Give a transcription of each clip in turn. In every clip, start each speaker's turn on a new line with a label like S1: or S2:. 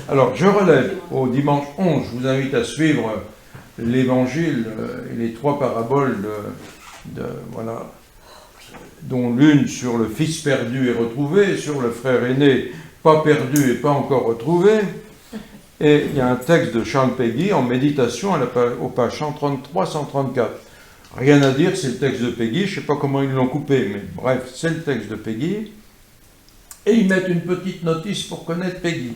S1: Alors, je relève au dimanche 11, je vous invite à suivre l'évangile et les 3 paraboles voilà, dont l'une sur le fils perdu et retrouvé, sur le frère aîné pas perdu et pas encore retrouvé. Et il y a un texte de Charles Péguy en méditation au page 133-134. Rien à dire, c'est le texte de Péguy, je ne sais pas comment ils l'ont coupé, mais bref, c'est le texte de Péguy. Et ils mettent une petite notice pour connaître Péguy,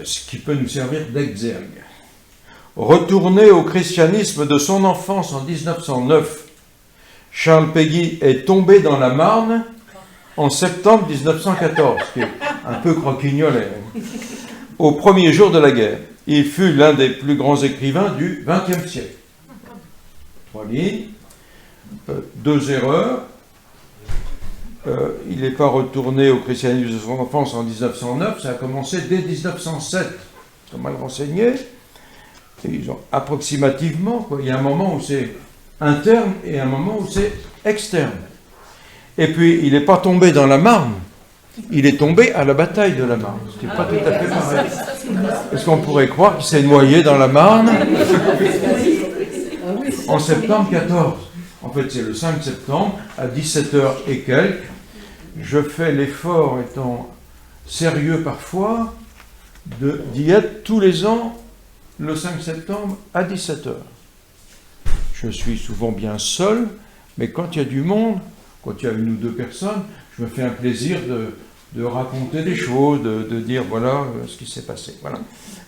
S1: ce qui peut nous servir d'exergue. Retourné au christianisme de son enfance en 1909, Charles Péguy est tombé dans la Marne en septembre 1914, ce qui est un peu croquignolet, au premier jour de la guerre. Il fut l'un des plus grands écrivains du XXe siècle. 3 lignes, 2 erreurs. Il n'est pas retourné au christianisme de son enfance en 1909, ça a commencé dès 1907. Ils sont mal renseignés. Et ils ont approximativement, quoi. Il y a un moment où c'est interne et un moment où c'est externe. Et puis, il n'est pas tombé dans la Marne, il est tombé à la bataille de la Marne. Ce qui n'est pas tout à fait pareil. Est-ce qu'on pourrait croire qu'il s'est noyé dans la Marne en septembre 14? En fait, c'est le 5 septembre, à 17h et quelques. Je fais l'effort, étant sérieux parfois, d'y être tous les ans, le 5 septembre, à 17h. Je suis souvent bien seul, mais quand il y a du monde, quand il y a 1 ou 2 personnes, je me fais un plaisir de raconter des choses, de dire voilà ce qui s'est passé. Voilà.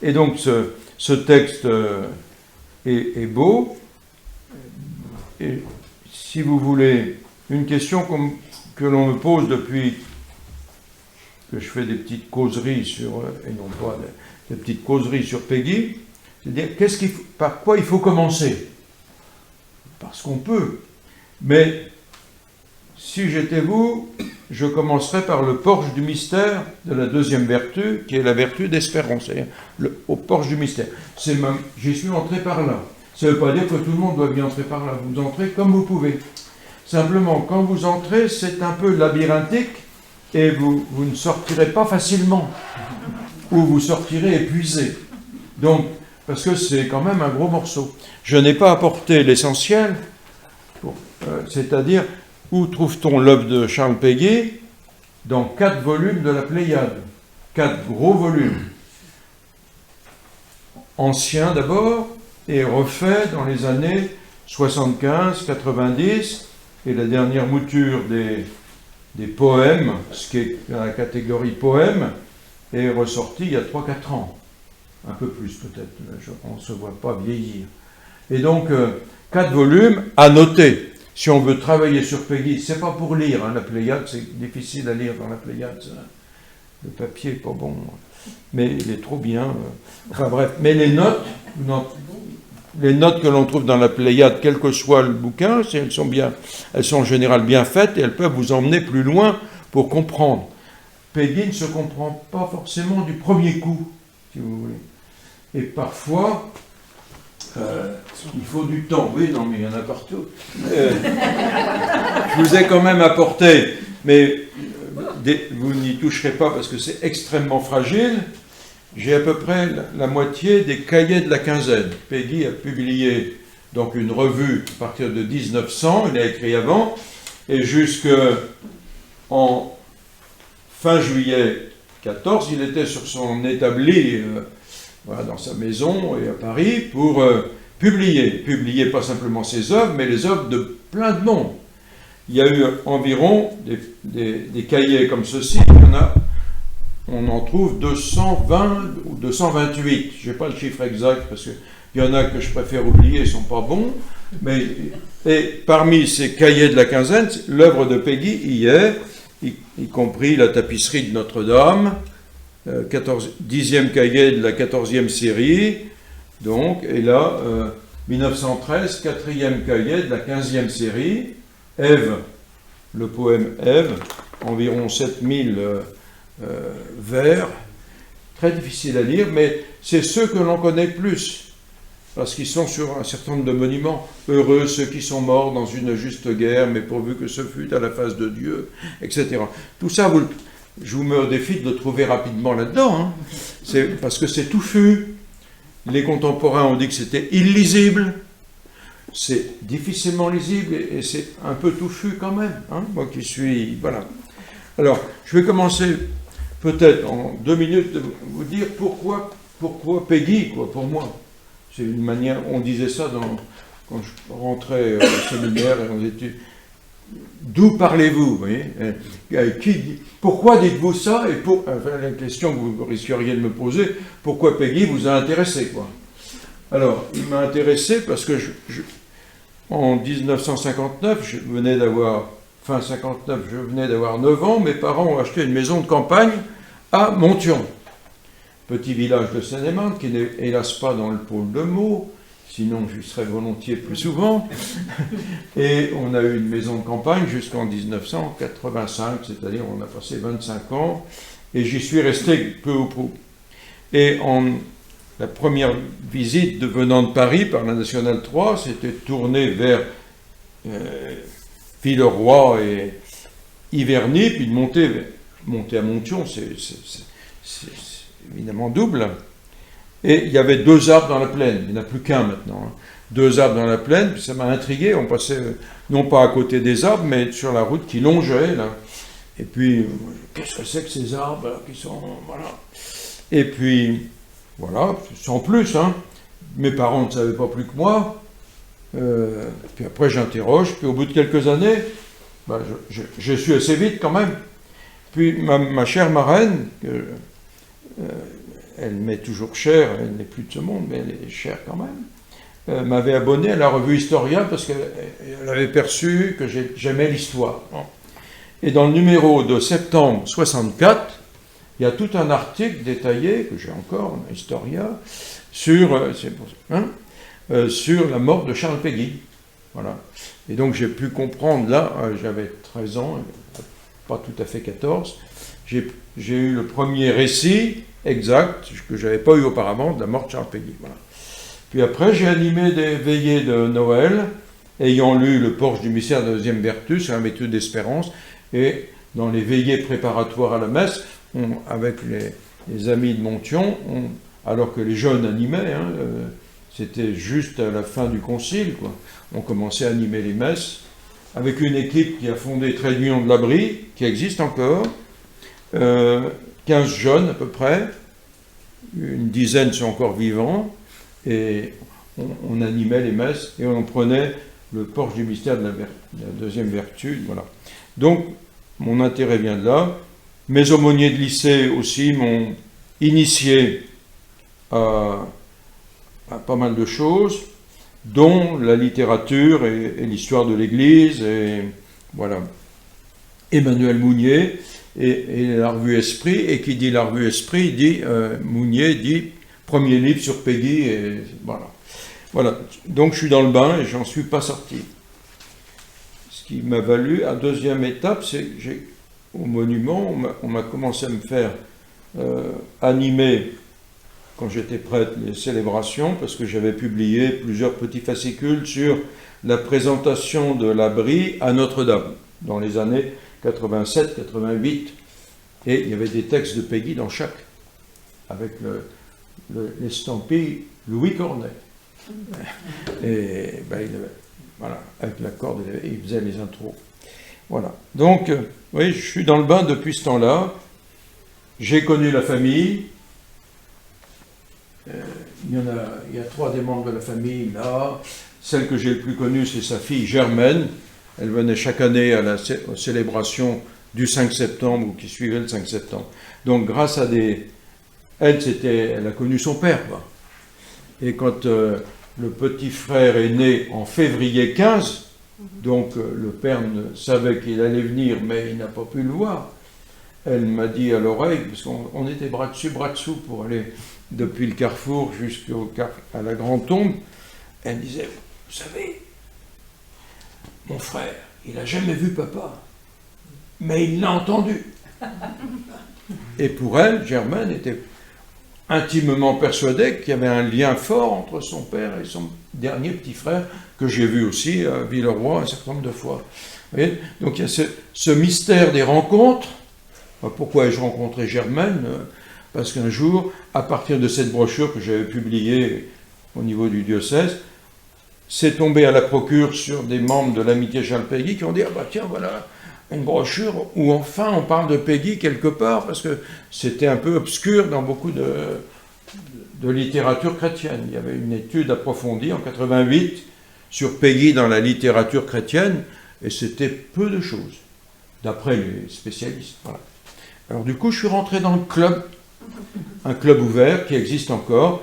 S1: Et donc ce texte est beau. Et si vous voulez, une question que l'on me pose depuis que je fais des petites causeries et non pas des petites causeries sur Péguy, c'est-à-dire par quoi il faut commencer? Parce qu'on peut. Mais si j'étais vous, je commencerais par le porche du mystère de la 2e vertu, qui est la vertu d'espérance, c'est-à-dire au porche du mystère. J'y suis entré par là. Ça ne veut pas dire que tout le monde doit bien entrer par là. Vous entrez comme vous pouvez. Simplement, quand vous entrez, c'est un peu labyrinthique et vous ne sortirez pas facilement. Ou vous sortirez épuisé. Donc, parce que c'est quand même un gros morceau. Je n'ai pas apporté l'essentiel, c'est-à-dire où trouve-t-on l'œuvre de Charles Péguy? Dans 4 volumes de la Pléiade. 4 gros volumes. Anciens d'abord, et refait dans les années 75, 90, et la dernière mouture des poèmes, ce qui est dans la catégorie poèmes, est ressortie il y a 3-4 ans. Un peu plus peut-être, on ne se voit pas vieillir. Et donc, 4 volumes à noter. Si on veut travailler sur Péguy, c'est pas pour lire, la Pléiade, c'est difficile à lire dans la Pléiade, ça. Le papier n'est pas bon, mais il est trop bien. Enfin bref, mais les notes que l'on trouve dans la Pléiade, quel que soit le bouquin, elles sont en général bien faites et elles peuvent vous emmener plus loin pour comprendre. Péguy ne se comprend pas forcément du premier coup, si vous voulez. Et parfois, il faut du temps. Oui, non, mais il y en a partout. Je vous ai quand même apporté, mais vous n'y toucherez pas parce que c'est extrêmement fragile. J'ai à peu près la moitié des cahiers de la quinzaine. Péguy a publié donc une revue à partir de 1900, il a écrit avant, et jusqu'en fin juillet 14, il était sur son établi, dans sa maison et à Paris, pour publier pas simplement ses œuvres, mais les œuvres de plein de monde. Il y a eu environ des cahiers comme ceci, on en trouve 220 ou 228. Je n'ai pas le chiffre exact parce qu'il y en a que je préfère oublier, ils ne sont pas bons. Et parmi ces cahiers de la quinzaine, l'œuvre de Péguy y est, y compris la tapisserie de Notre-Dame, 10e cahier de la 14e série, donc, et là, 1913, 4e cahier de la 15e série, Ève, le poème Ève, environ 7000 vers, très difficile à lire, mais c'est ceux que l'on connaît plus, parce qu'ils sont sur un certain nombre de monuments. Heureux ceux qui sont morts dans une juste guerre, mais pourvu que ce fût à la face de Dieu, etc. Tout ça, je vous mets au défi de le trouver rapidement là-dedans, hein. C'est parce que c'est touffu. Les contemporains ont dit que c'était illisible. C'est difficilement lisible et c'est un peu touffu quand même. Hein, moi qui suis... Voilà. Alors, je vais commencer peut-être en 2 minutes de vous dire pourquoi Peggy, quoi, pour moi. C'est une manière... On disait ça quand je rentrais au séminaire et aux études. D'où parlez-vous, vous voyez? Pourquoi dites-vous ça? Et la question que vous risqueriez de me poser, pourquoi Peggy vous a intéressé, quoi? Alors, il m'a intéressé parce que en 1959, fin 59, je venais d'avoir 9 ans, mes parents ont acheté une maison de campagne à Montion, petit village de Seine-et-Marne, qui n'est hélas pas dans le pôle de Meaux, sinon j'y serais volontiers plus souvent. Et on a eu une maison de campagne jusqu'en 1985, c'est-à-dire on a passé 25 ans, et j'y suis resté peu ou prou. Et la première visite venant de Paris par la Nationale 3, c'était tourné vers Villeroy et Iverny, puis de monter à Montion, c'est évidemment double. Et il y avait 2 arbres dans la plaine, il n'y en a plus qu'un maintenant. Hein. 2 arbres dans la plaine, puis ça m'a intrigué, on passait non pas à côté des arbres, mais sur la route qui longeait, là. Et puis, qu'est-ce que c'est que ces arbres là, qui sont... Voilà. Et puis, voilà, sans plus, hein. Mes parents ne savaient pas plus que moi. Puis après, j'interroge, puis au bout de quelques années, je suis assez vite quand même. Puis ma chère marraine, elle m'est toujours chère, elle n'est plus de ce monde, mais elle est chère quand même, m'avait abonné à la revue Historia parce qu'elle avait perçu que j'aimais l'histoire. Et dans le numéro de septembre 64, il y a tout un article détaillé, que j'ai encore, Historia, sur la mort de Charles Péguy. Voilà. Et donc j'ai pu comprendre, là, j'avais 13 ans, pas tout à fait 14, j'ai eu le premier récit exact, que je n'avais pas eu auparavant, de la mort de Charles Péguy. Voilà. Puis après, j'ai animé des veillées de Noël, ayant lu le Porche du mystère de la deuxième vertu, sur la méthode d'espérance, et dans les veillées préparatoires à la messe, avec les amis de Montion, alors que les jeunes animaient, hein, c'était juste à la fin du concile, quoi. On commençait à animer les messes, avec une équipe qui a fondé Tréguillon de l'Abri, qui existe encore, 15 jeunes à peu près, une dizaine sont encore vivants, et on animait les messes, et on prenait le Porche du mystère de la deuxième vertu, voilà. Donc, mon intérêt vient de là. Mes aumôniers de lycée aussi m'ont initié à pas mal de choses, dont la littérature et l'histoire de l'Église, et voilà. Emmanuel Mounier et la revue Esprit, et qui dit la revue Esprit, dit Mounier dit premier livre sur Péguy, et voilà. Voilà. Donc je suis dans le bain et j'en suis pas sorti. Ce qui m'a valu, à deuxième étape, c'est que au monument, on m'a commencé à me faire animer, quand j'étais prêtre, les célébrations, parce que j'avais publié plusieurs petits fascicules sur la présentation de l'abri à Notre-Dame, dans les années 87-88. Et il y avait des textes de Péguy dans chaque, avec l'estampille Louis Cornet. Et voilà, avec la corde, il faisait les intros. Voilà. Donc, oui, je suis dans le bain depuis ce temps-là. J'ai connu la famille. Il y a 3 des membres de la famille là. Celle que j'ai le plus connue, c'est sa fille Germaine. Elle venait chaque année aux célébrations du 5 septembre ou qui suivait le 5 septembre. Donc, grâce à elle a connu son père, quoi. Et quand le petit frère est né en février 15, donc le père savait qu'il allait venir, mais il n'a pas pu le voir. Elle m'a dit à l'oreille, parce qu'on était bras dessus, bras dessous pour aller depuis le carrefour jusqu'à la grande tombe. Elle me disait, vous savez, mon frère, il n'a jamais vu papa, mais il l'a entendu. Et pour elle, Germaine était intimement persuadée qu'il y avait un lien fort entre son père et son dernier petit frère, que j'ai vu aussi à Villeroy un certain nombre de fois. Vous voyez, donc il y a ce mystère des rencontres. Pourquoi ai-je rencontré Germaine? parce qu'un jour, à partir de cette brochure que j'avais publiée au niveau du diocèse, c'est tombé à la procure sur des membres de l'amitié Charles Péguy qui ont dit « Ah bah tiens, voilà une brochure où enfin on parle de Péguy quelque part », parce que c'était un peu obscur dans beaucoup de littérature chrétienne. Il y avait une étude approfondie en 88 sur Péguy dans la littérature chrétienne, et c'était peu de choses, d'après les spécialistes. Voilà. Alors du coup, je suis rentré dans le club, un club ouvert qui existe encore.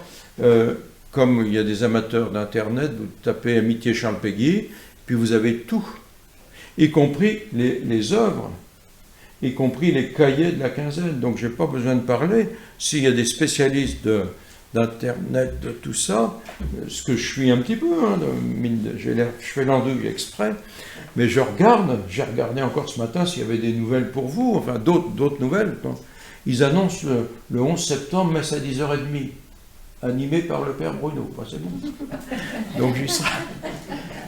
S1: Comme il y a des amateurs d'Internet, vous tapez Amitié Charles Péguy, puis vous avez tout, y compris les œuvres, y compris les cahiers de la quinzaine. Donc je n'ai pas besoin de parler. S'il y a des spécialistes d'Internet, de tout ça, ce que je suis un petit peu, hein, je fais l'andouille exprès, mais j'ai regardé encore ce matin s'il y avait des nouvelles pour vous, enfin d'autres nouvelles. Ils annoncent le 11 septembre, messe à 10h30. Animé par le père Bruno. Enfin, c'est bon. Donc j'y serai.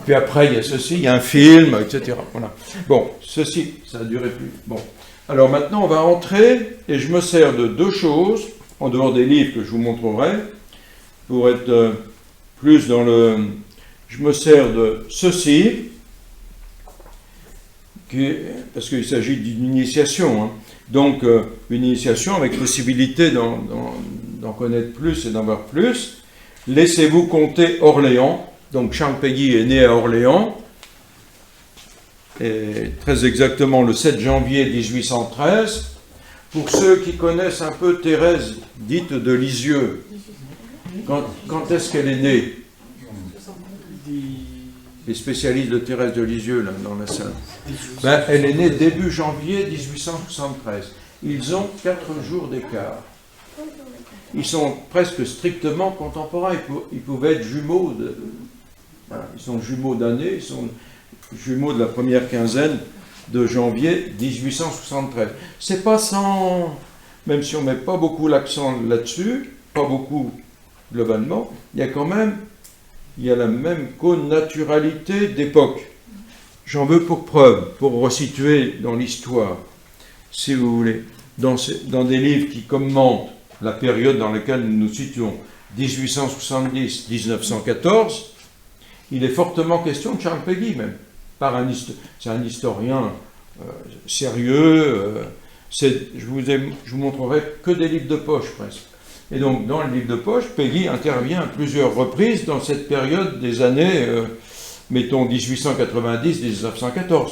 S1: Puis après, il y a ceci, il y a un film, etc. Voilà. Bon, ceci, ça a duré plus. Bon. Alors maintenant, on va entrer, et je me sers de deux choses, en dehors des livres que je vous montrerai, pour être plus dans le... Je me sers de ceci, parce qu'il s'agit d'une initiation. Hein. Donc, une initiation avec possibilité d'en connaître plus et d'en voir plus. Laissez-vous compter Orléans. Donc Charles Péguy est né à Orléans, et très exactement le 7 janvier 1813. Pour ceux qui connaissent un peu Thérèse, dite de Lisieux, quand est-ce qu'elle est née? Les spécialistes de Thérèse de Lisieux, là, dans la salle. Ben, elle est née début janvier 1873. Ils ont 4 jours d'écart. Ils sont presque strictement contemporains. Ils pouvaient être jumeaux. Voilà, ils sont jumeaux d'année, ils sont jumeaux de la première quinzaine de janvier 1873. C'est pas sans... Même si on ne met pas beaucoup l'accent là-dessus, pas beaucoup globalement, il y a quand même... Il y a la même connaturalité d'époque. J'en veux pour preuve, pour resituer dans l'histoire, si vous voulez, dans des livres qui commentent la période dans laquelle nous nous situons, 1870-1914, il est fortement question de Charles Péguy même. C'est un historien sérieux. Je vous montrerai que des livres de poche presque. Et donc, dans le livre de poche, Péguy intervient à plusieurs reprises dans cette période des années, mettons, 1890-1914.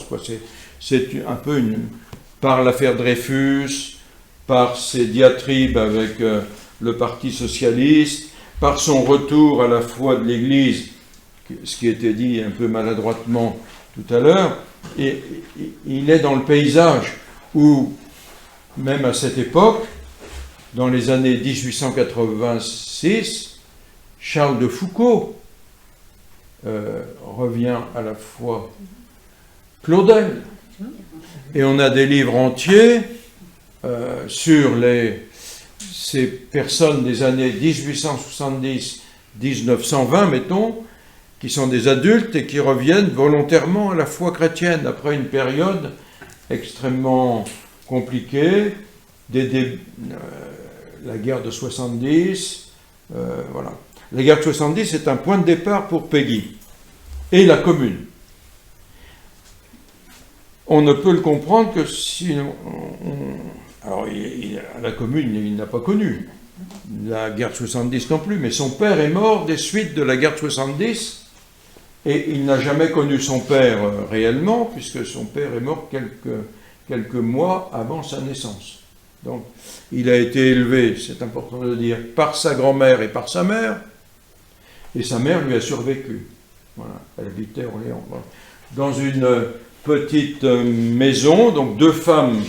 S1: C'est un peu par l'affaire Dreyfus, par ses diatribes avec le Parti socialiste, par son retour à la foi de l'Église, ce qui était dit un peu maladroitement tout à l'heure, et il est dans le paysage où, même à cette époque, dans les années 1886, Charles de Foucault revient à la fois Claudel. Et on a des livres entiers sur ces personnes des années 1870-1920, mettons, qui sont des adultes et qui reviennent volontairement à la foi chrétienne après une période extrêmement compliquée, la guerre de 70, voilà. La guerre de 70 est un point de départ pour Péguy et la Commune. On ne peut le comprendre que si alors, à la Commune, il n'a pas connu la guerre de 70 non plus, mais son père est mort des suites de la guerre de 70 et il n'a jamais connu son père réellement, puisque son père est mort quelques mois avant sa naissance. Donc, il a été élevé, c'est important de le dire, par sa grand-mère et par sa mère, et sa mère lui a survécu. Voilà, elle habitait à Orléans. Voilà. Dans une petite maison, donc 2 femmes,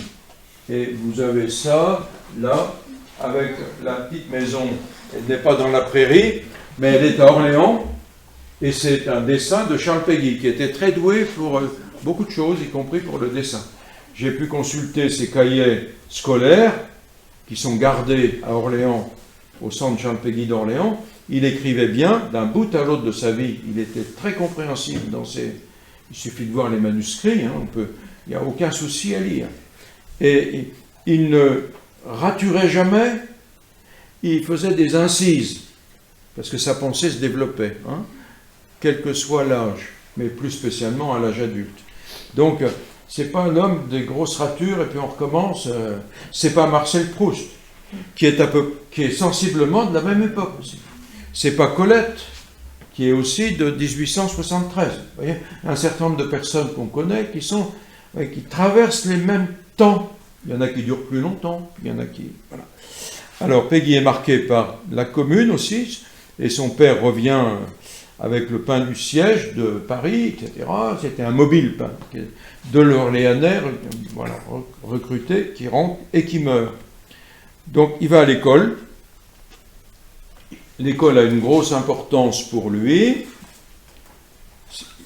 S1: et vous avez ça, là, avec la petite maison. Elle n'est pas dans la prairie, mais elle est à Orléans, et c'est un dessin de Charles Péguy, qui était très doué pour beaucoup de choses, y compris pour le dessin. J'ai pu consulter ses cahiers scolaires, qui sont gardés à Orléans, au centre Charles Péguy d'Orléans. Il écrivait bien, d'un bout à l'autre de sa vie. Il était très compréhensible dans ses... Il suffit de voir les manuscrits, hein, il n'y a aucun souci à lire. Et il ne raturait jamais il faisait des incises, parce que sa pensée se développait, hein, quel que soit l'âge, mais plus spécialement à l'âge adulte. Donc, c'est pas un homme des grosses ratures et puis on recommence. C'est pas Marcel Proust, qui est sensiblement de la même époque aussi. C'est pas Colette, qui est aussi de 1873. Vous voyez, un certain nombre de personnes qu'on connaît qui traversent les mêmes temps. Il y en a qui durent plus longtemps, il y en a qui... Voilà. Alors, Péguy est marqué par la Commune aussi, et son père revient avec le pain du siège de Paris, etc. C'était un mobile pain de l'Orléanais, voilà, recruté, qui rentre et qui meurt. Donc, il va à l'école. L'école a une grosse importance pour lui.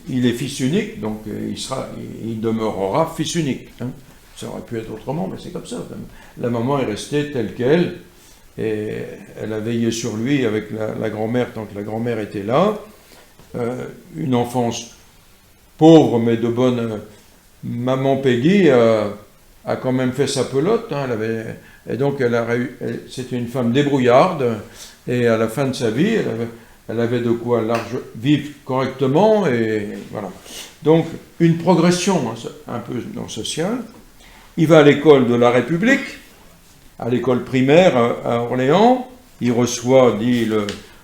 S1: Il est fils unique, donc il demeurera fils unique. Hein. Ça aurait pu être autrement, mais c'est comme ça. La maman est restée telle qu'elle, et elle a veillé sur lui avec la grand-mère tant que la grand-mère était là. Une enfance pauvre, mais de bonne... Maman Péguy a quand même fait sa pelote, hein, et donc c'était une femme débrouillarde, et à la fin de sa vie, elle avait de quoi vivre correctement, et voilà. Donc, une progression un peu dans le social. Il va à l'école de la République, à l'école primaire à Orléans. Il reçoit, dit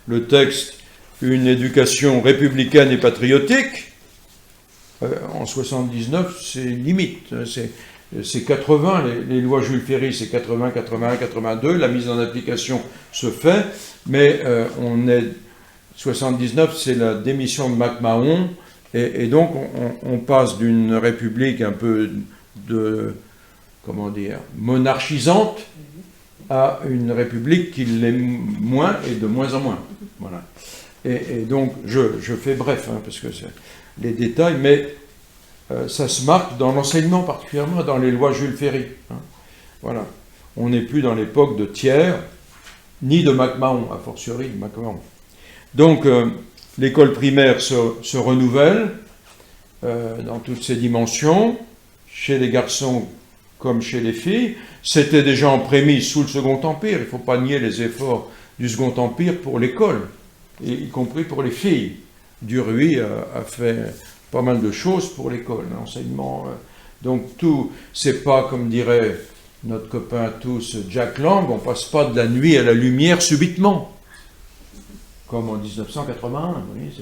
S1: le texte, une éducation républicaine et patriotique. En 79, c'est limite. C'est 80, les lois Jules Ferry, c'est 80, 81, 82. La mise en application se fait, mais 79, c'est la démission de MacMahon, et donc on passe d'une république un peu monarchisante à une république qui l'est moins et de moins en moins. Voilà. Et donc, je fais bref, hein, parce que c'est les détails, mais ça se marque dans l'enseignement, particulièrement dans les lois Jules Ferry. Hein. Voilà. On n'est plus dans l'époque de Thiers, ni de MacMahon, a fortiori de MacMahon. Donc, l'école primaire se renouvelle dans toutes ses dimensions, chez les garçons comme chez les filles. C'était déjà en prémisse sous le Second Empire. Il ne faut pas nier les efforts du Second Empire pour l'école, y compris pour les filles. Duruy a fait pas mal de choses pour l'école, l'enseignement. Donc tout, c'est pas, comme dirait notre copain tous, Jack Lang, on passe pas de la nuit à la lumière subitement, comme en 1981. Vous voyez,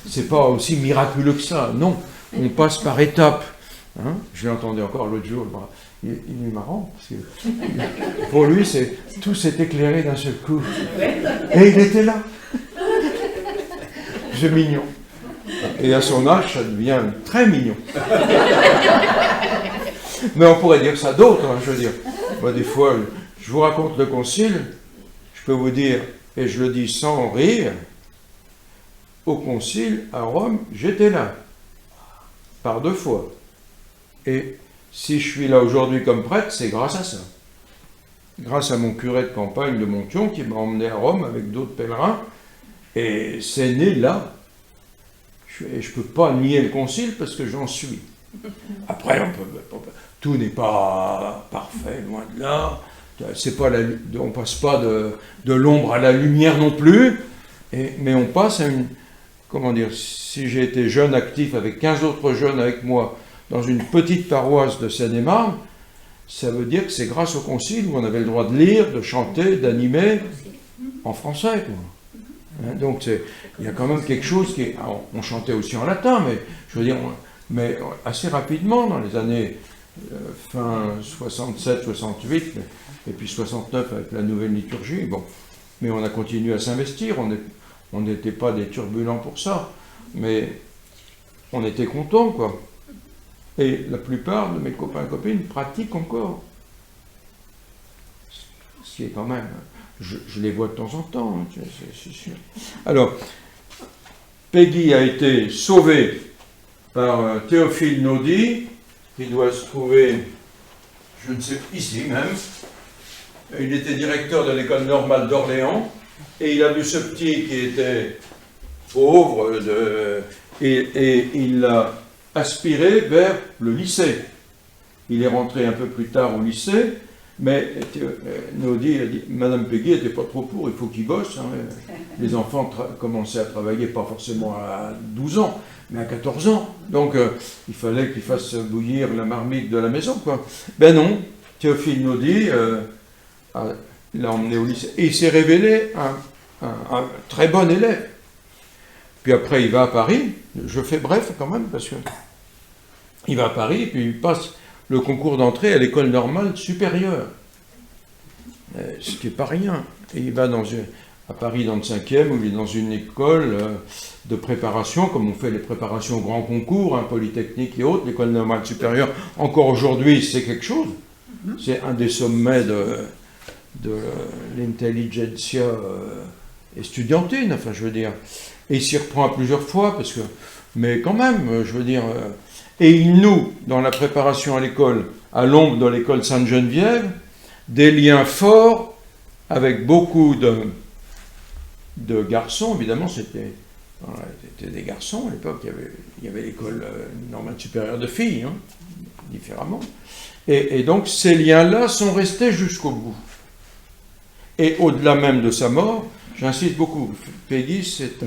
S1: c'est pas aussi miraculeux que ça. Non, on passe par étapes. Hein, je l'ai entendu encore l'autre jour. Il est marrant, parce que pour lui, tout s'est éclairé d'un seul coup. Et il était là. C'est mignon. Et à son âge, ça devient très mignon. Mais on pourrait dire ça d'autres, hein, je veux dire. Moi, des fois, je vous raconte le concile, je peux vous dire, et je le dis sans rire, au concile à Rome, j'étais là, par 2 fois. Et si je suis là aujourd'hui comme prêtre, c'est grâce à ça. Grâce à mon curé de campagne de Montion qui m'a emmené à Rome avec d'autres pèlerins. Et c'est né là. Et je ne peux pas nier le concile parce que j'en suis. Après, tout n'est pas parfait, loin de là. On ne passe pas de l'ombre à la lumière non plus. Mais on passe à une... Comment dire, si j'ai été jeune actif avec 15 autres jeunes avec moi, dans une petite paroisse de Seine-et-Marne, ça veut dire que c'est grâce au concile où on avait le droit de lire, de chanter, d'animer en français. Hein, donc il y a quand même quelque chose qui est... Alors, on chantait aussi en latin, mais je veux dire, mais assez rapidement, dans les années fin 67, 68, et puis 69 avec la nouvelle liturgie, bon, mais on a continué à s'investir, on n'était pas des turbulents pour ça, mais on était contents, quoi. Et la plupart de mes copains et copines pratiquent encore. Ce qui est quand même... Je les vois de temps en temps, hein, c'est sûr. Alors, Péguy a été sauvé par Théophile Naudy, qui doit se trouver, je ne sais, ici même. Il était directeur de l'école normale d'Orléans, et il a vu ce petit qui était pauvre, et il l'a aspiré vers le lycée. Il est rentré un peu plus tard au lycée, Mais Naudi a dit, Madame Peggy n'était pas trop pour, il faut qu'il bosse. Hein. Les enfants commençaient à travailler, pas forcément à 12 ans, mais à 14 ans. Donc il fallait qu'ils fassent bouillir la marmite de la maison, quoi. Ben non, Théophile Naudi l'a emmené au lycée. Et il s'est révélé un très bon élève. Puis après, il va à Paris. Je fais bref quand même, parce que il va à Paris, puis il passe le concours d'entrée à l'école normale supérieure. Ce qui n'est pas rien. Et il va à Paris dans le 5e, où il est dans une école de préparation, comme on fait les préparations aux grands concours, hein, Polytechnique et autres. L'école normale supérieure, encore aujourd'hui, c'est quelque chose. C'est un des sommets de l'intelligentsia estudiantine, enfin je veux dire. Et il s'y reprend à plusieurs fois, mais quand même, je veux dire... Et il noue, dans la préparation à l'école, à l'ombre de l'école Sainte-Geneviève, des liens forts avec beaucoup de garçons. Évidemment, c'était des garçons à l'époque. Il y avait l'école normale supérieure de filles, hein, différemment. Et donc, ces liens-là sont restés jusqu'au bout. Et au-delà même de sa mort, j'insiste beaucoup, Peggy, c'est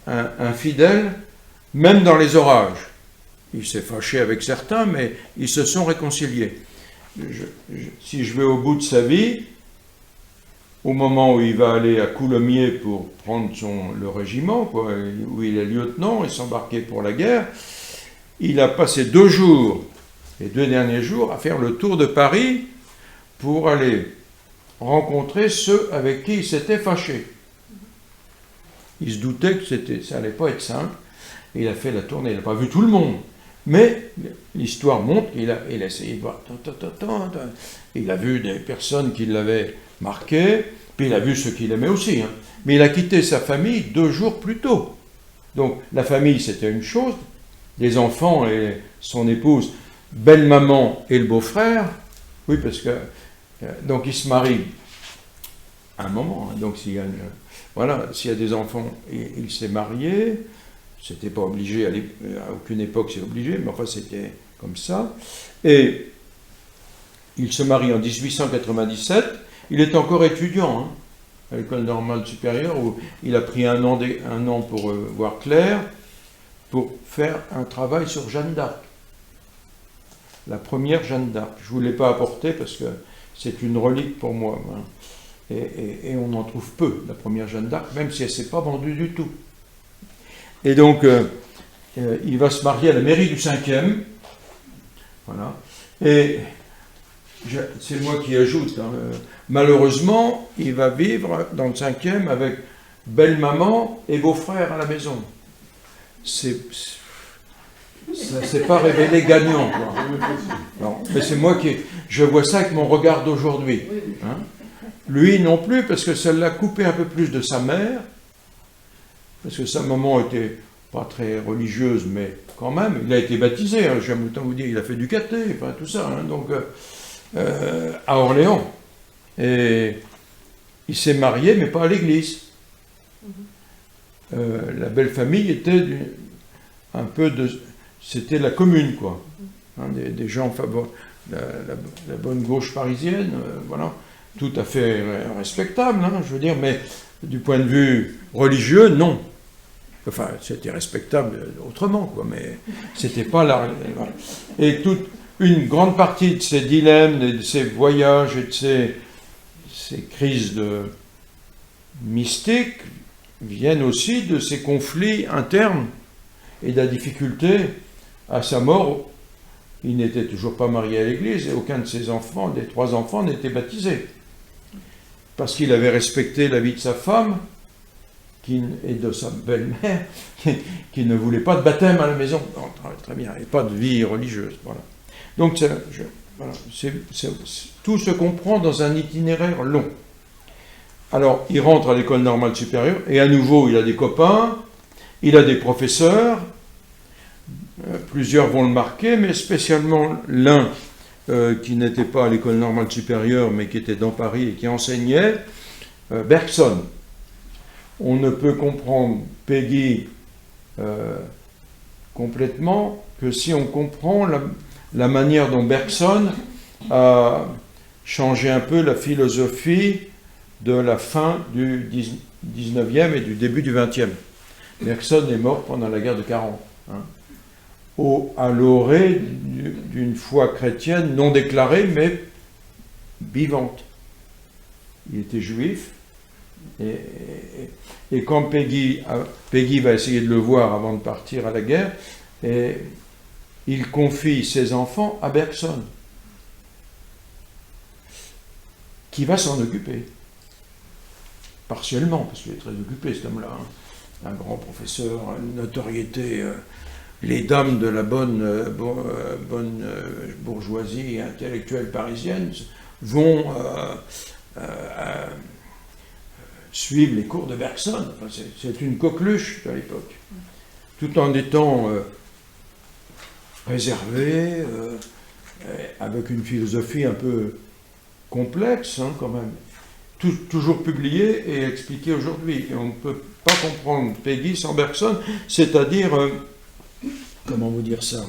S1: un fidèle, même dans les orages. Il s'est fâché avec certains, mais ils se sont réconciliés. Si je vais au bout de sa vie, au moment où il va aller à Coulommiers pour prendre le régiment, quoi, où il est lieutenant et s'embarquer pour la guerre, il a passé 2 jours, les 2 derniers jours, à faire le tour de Paris pour aller rencontrer ceux avec qui il s'était fâché. Il se doutait que ça n'allait pas être simple. Et il a fait la tournée, il n'a pas vu tout le monde. Mais l'histoire montre qu'il a essayé de voir. Il a vu des personnes qui l'avaient marqué, puis il a vu ceux qu'il aimait aussi. Hein. Mais il a quitté sa famille 2 jours plus tôt. Donc la famille, c'était une chose. Les enfants et son épouse, belle-maman et le beau-frère. Oui, parce que... donc il se marie à un moment. Hein, donc s'il y a des enfants, il s'est marié. C'était pas obligé, à aucune époque c'est obligé, mais enfin c'était comme ça. Et il se marie en 1897, il est encore étudiant hein, à l'école normale supérieure, où il a pris un an pour voir clair, pour faire un travail sur Jeanne d'Arc. La première Jeanne d'Arc. Je ne vous l'ai pas apportée parce que c'est une relique pour moi. Hein. Et on en trouve peu, la première Jeanne d'Arc, même si elle ne s'est pas vendue du tout. Et donc, il va se marier à la mairie du 5e. Voilà. Et c'est moi qui ajoute. Hein, malheureusement, il va vivre dans le 5e avec belle-maman et beau-frère à la maison. Ça ne s'est pas révélé gagnant. Quoi. Non, mais c'est moi je vois ça avec mon regard d'aujourd'hui. Hein. Lui non plus, parce que ça l'a coupé un peu plus de sa mère. Parce que sa maman était pas très religieuse, mais quand même, il a été baptisé, hein, j'aime autant vous dire, il a fait du caté, enfin tout ça, hein, donc à Orléans. Et il s'est marié, mais pas à l'église. La belle famille était c'était la commune, quoi. Hein, des gens favorisés, la bonne gauche parisienne, voilà, tout à fait respectable, hein, je veux dire, mais du point de vue religieux, non. Enfin, c'était respectable autrement, quoi, mais c'était pas là. Et toute une grande partie de ces dilemmes, de ces voyages et de ces crises mystiques viennent aussi de ces conflits internes et de la difficulté. À sa mort, il n'était toujours pas marié à l'église et aucun de ses enfants, des 3 enfants, n'était baptisé. Parce qu'il avait respecté la vie de sa femme et de sa belle-mère, qui ne voulait pas de baptême à la maison. Non, très bien, et pas de vie religieuse. Voilà. Donc, tout se comprend dans un itinéraire long. Alors, il rentre à l'école normale supérieure, et à nouveau, il a des copains, il a des professeurs, plusieurs vont le marquer, mais spécialement l'un qui n'était pas à l'école normale supérieure, mais qui était dans Paris et qui enseignait, Bergson. On ne peut comprendre Peggy complètement que si on comprend la manière dont Bergson a changé un peu la philosophie de la fin du 19e et du début du 20e. Bergson est mort pendant la guerre de 40. À l'orée d'une foi chrétienne non déclarée, mais vivante. Il était juif, et quand Peggy va essayer de le voir avant de partir à la guerre, et il confie ses enfants à Bergson, qui va s'en occuper. Partiellement, parce qu'il est très occupé, cet homme-là. Un grand professeur, une notoriété. Les dames de la bonne bourgeoisie intellectuelle parisienne vont suivre les cours de Bergson. Enfin, c'est une coqueluche à l'époque. Tout en étant réservé, avec une philosophie un peu complexe, quand même. Toujours publié et expliqué aujourd'hui. Et on ne peut pas comprendre Peggy sans Bergson, c'est-à-dire, comment vous dire ça?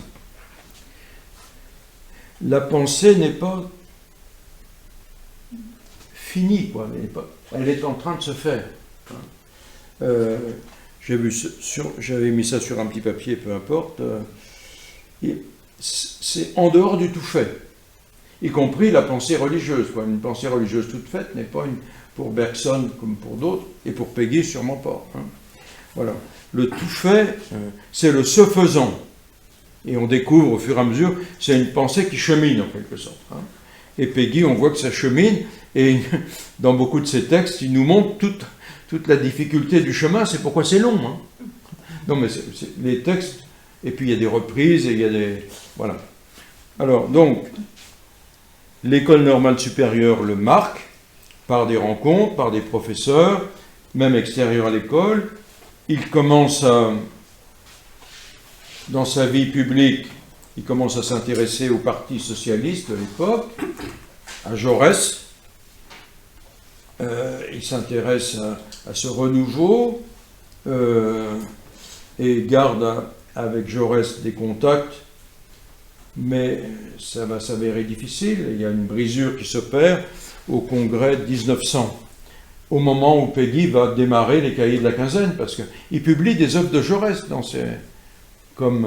S1: La pensée n'est pas finie, quoi. Elle est en train de se faire. J'avais mis ça sur un petit papier, peu importe. C'est en dehors du tout fait, y compris la pensée religieuse. Une pensée religieuse toute faite n'est pas pour Bergson comme pour d'autres, et pour Peggy sûrement pas. Voilà. Le tout fait, c'est le se faisant. Et on découvre au fur et à mesure, c'est une pensée qui chemine en quelque sorte. Et Peggy, on voit que ça chemine, et dans beaucoup de ses textes, il nous montre toute la difficulté du chemin, c'est pourquoi c'est long. Non, mais les textes, et puis il y a des reprises, et il y a des... Voilà. Alors, donc, l'école normale supérieure le marque par des rencontres, par des professeurs, même extérieurs à l'école. Il commence dans sa vie publique, il commence à s'intéresser au Parti socialiste de l'époque, à Jaurès. Il s'intéresse à ce renouveau et garde avec Jaurès des contacts, mais ça va s'avérer difficile. Il y a une brisure qui s'opère au congrès de 1900, au moment où Peggy va démarrer les cahiers de la quinzaine, parce qu'il publie des œuvres de Jaurès comme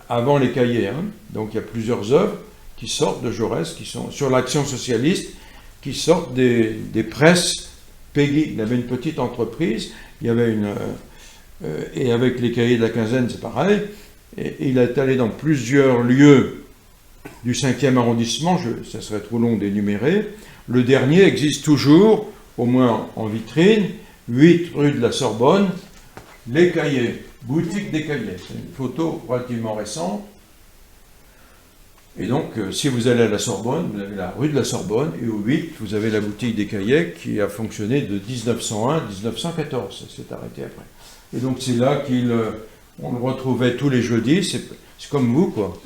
S1: avant les cahiers. Donc il y a plusieurs œuvres qui sortent de Jaurès, qui sont sur l'action socialiste, qui sortent des presses Peggy. Il avait une petite entreprise, il y avait et avec les cahiers de la quinzaine, c'est pareil. Et il est allé dans plusieurs lieux du 5e arrondissement, ça serait trop long d'énumérer. Le dernier existe toujours, au moins en vitrine, 8 rue de la Sorbonne, les cahiers, boutique des cahiers. C'est une photo relativement récente. Et donc, si vous allez à la Sorbonne, vous avez la rue de la Sorbonne, et au 8, vous avez la boutique des cahiers qui a fonctionné de 1901 à 1914. Ça s'est arrêté après. Et donc, c'est là on le retrouvait tous les jeudis. C'est comme vous, quoi.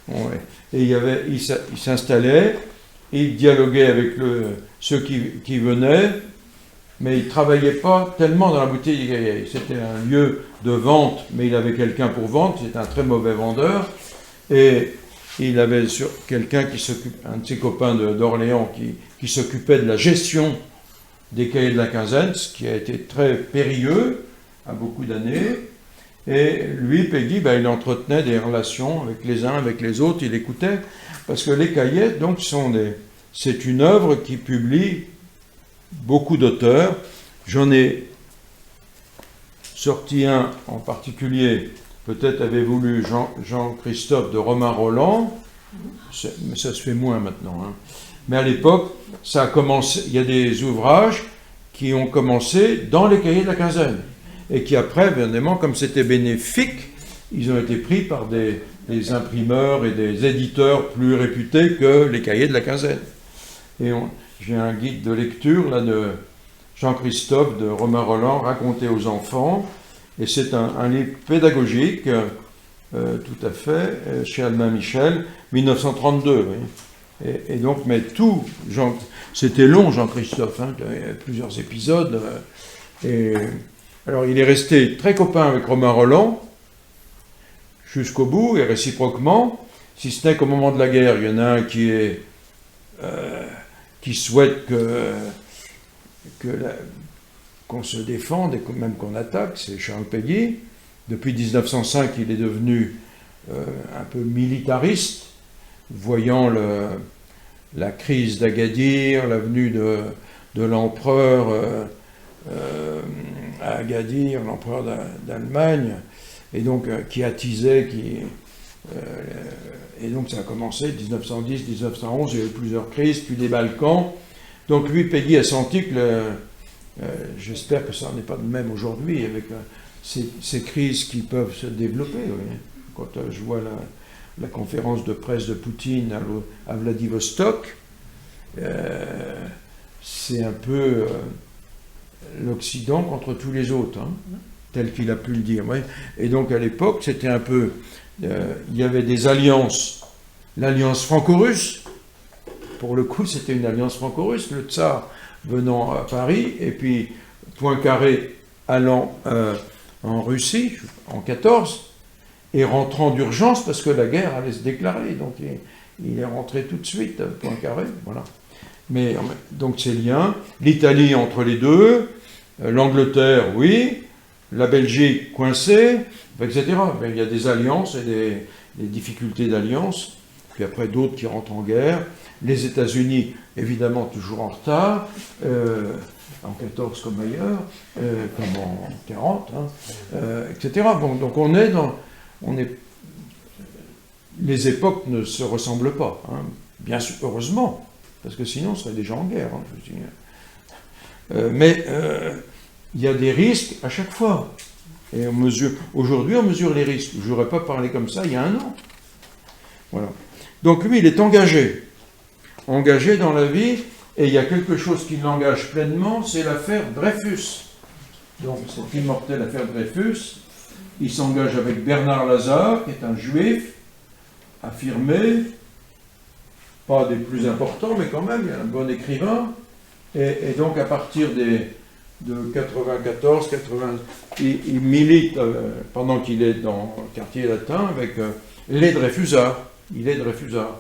S1: Ouais. Et il s'installait, il dialoguait avec ceux qui venaient, mais il ne travaillait pas tellement dans la boutique des cahiers. C'était un lieu de vente, mais il avait quelqu'un pour vendre. C'était un très mauvais vendeur. Et il avait quelqu'un un de ses copains d'Orléans qui s'occupait de la gestion des cahiers de la quinzaine, ce qui a été très périlleux à beaucoup d'années. Et lui, Peggy, il entretenait des relations avec les uns, avec les autres, il écoutait, parce que les cahiers, donc, c'est une œuvre qui publie beaucoup d'auteurs. J'en ai sorti un en particulier, peut-être avez-vous lu Jean-Christophe de Romain Rolland, mais ça se fait moins maintenant. Mais à l'époque, ça a commencé, il y a des ouvrages qui ont commencé dans les cahiers de la quinzaine, et qui après, évidemment, comme c'était bénéfique, ils ont été pris par des imprimeurs et des éditeurs plus réputés que les cahiers de la quinzaine. Et j'ai un guide de lecture là, de Jean-Christophe de Romain Rolland, raconté aux enfants, et c'est un livre pédagogique, tout à fait, chez Albin Michel, 1932. Oui. Et donc, mais tout, c'était long, Jean-Christophe, il y a plusieurs épisodes, et alors il est resté très copain avec Romain Rolland, jusqu'au bout, et réciproquement, si ce n'est qu'au moment de la guerre, il y en a un qui est qui souhaite qu'on se défende et même qu'on attaque, c'est Charles Péguy. Depuis 1905, il est devenu un peu militariste, voyant la crise d'Agadir, la venue de l'empereur à Agadir, l'empereur d'Allemagne, et donc qui attisait, et donc ça a commencé 1910, 1911, il y a eu plusieurs crises, puis les Balkans. Donc lui, Péguy a senti que, j'espère que ça n'est pas de même aujourd'hui, avec ces crises qui peuvent se développer. Oui. Quand je vois la conférence de presse de Poutine à Vladivostok, c'est un peu l'Occident contre tous les autres, hein, tel qu'il a pu le dire. Ouais. Et donc à l'époque, c'était un peu... il y avait des alliances. L'alliance franco-russe, pour le coup, c'était une alliance franco-russe, le tsar venant à Paris, et puis Poincaré allant en Russie, en 14, et rentrant d'urgence parce que la guerre allait se déclarer. Donc il est rentré tout de suite, Poincaré, voilà. Mais donc ces liens, l'Italie entre les deux, l'Angleterre, oui, la Belgique coincée, etc. Mais il y a des alliances et des difficultés d'alliance, puis après d'autres qui rentrent en guerre. Les États-Unis, évidemment, toujours en retard, en 14 comme ailleurs, comme en 40, hein, etc. Bon, donc les époques ne se ressemblent pas, hein, bien sûr, heureusement, parce que sinon on serait déjà en guerre. Hein, je veux dire. Mais il y a des risques à chaque fois. Et aujourd'hui, on mesure les risques. Je n'aurais pas parlé comme ça il y a un an. Voilà. Donc lui, il est engagé dans la vie, et il y a quelque chose qui l'engage pleinement, c'est l'affaire Dreyfus. Donc cette immortelle affaire Dreyfus, il s'engage avec Bernard Lazare, qui est un juif affirmé, pas des plus importants, mais quand même, il est un bon écrivain, et donc à partir de 94, 80, il milite pendant qu'il est dans le quartier latin avec les Dreyfusards. Il est Dreyfusard.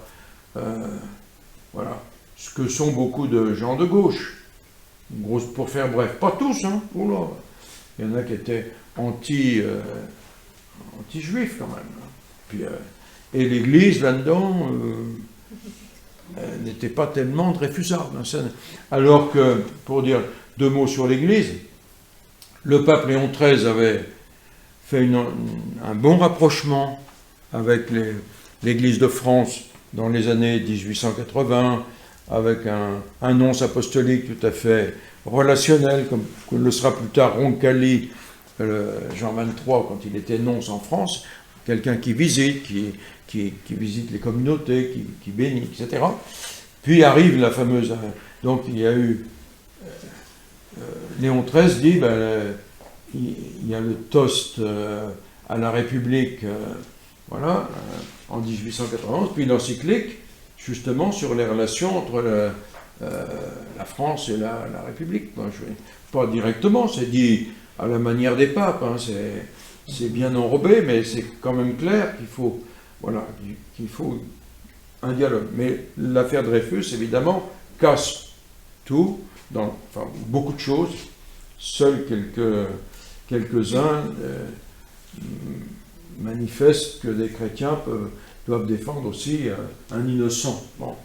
S1: Voilà. Ce que sont beaucoup de gens de gauche. Pour faire bref. Pas tous, hein. Oula. Il y en a qui étaient anti-juifs quand même. Puis, et l'Église, là-dedans, n'était pas tellement Dreyfusarde. Alors que, pour dire 2 mots sur l'Église, le pape Léon XIII avait fait un bon rapprochement avec l'Église de France dans les années 1880, avec un nonce apostolique tout à fait relationnel, comme le sera plus tard Roncalli, Jean XXIII, quand il était nonce en France, quelqu'un qui visite, qui visite les communautés, qui bénit, etc. Puis arrive la fameuse... Donc il y a eu... Léon XIII dit, il y a le toast à la République, voilà, en 1891, puis l'encyclique, justement, sur les relations entre la France et la République. Pas directement, c'est dit à la manière des papes, hein, c'est bien enrobé, mais c'est quand même clair qu'il faut un dialogue. Mais l'affaire Dreyfus, évidemment, casse tout, beaucoup de choses. Seuls quelques-uns manifestent que des chrétiens doivent défendre aussi un innocent. Bon.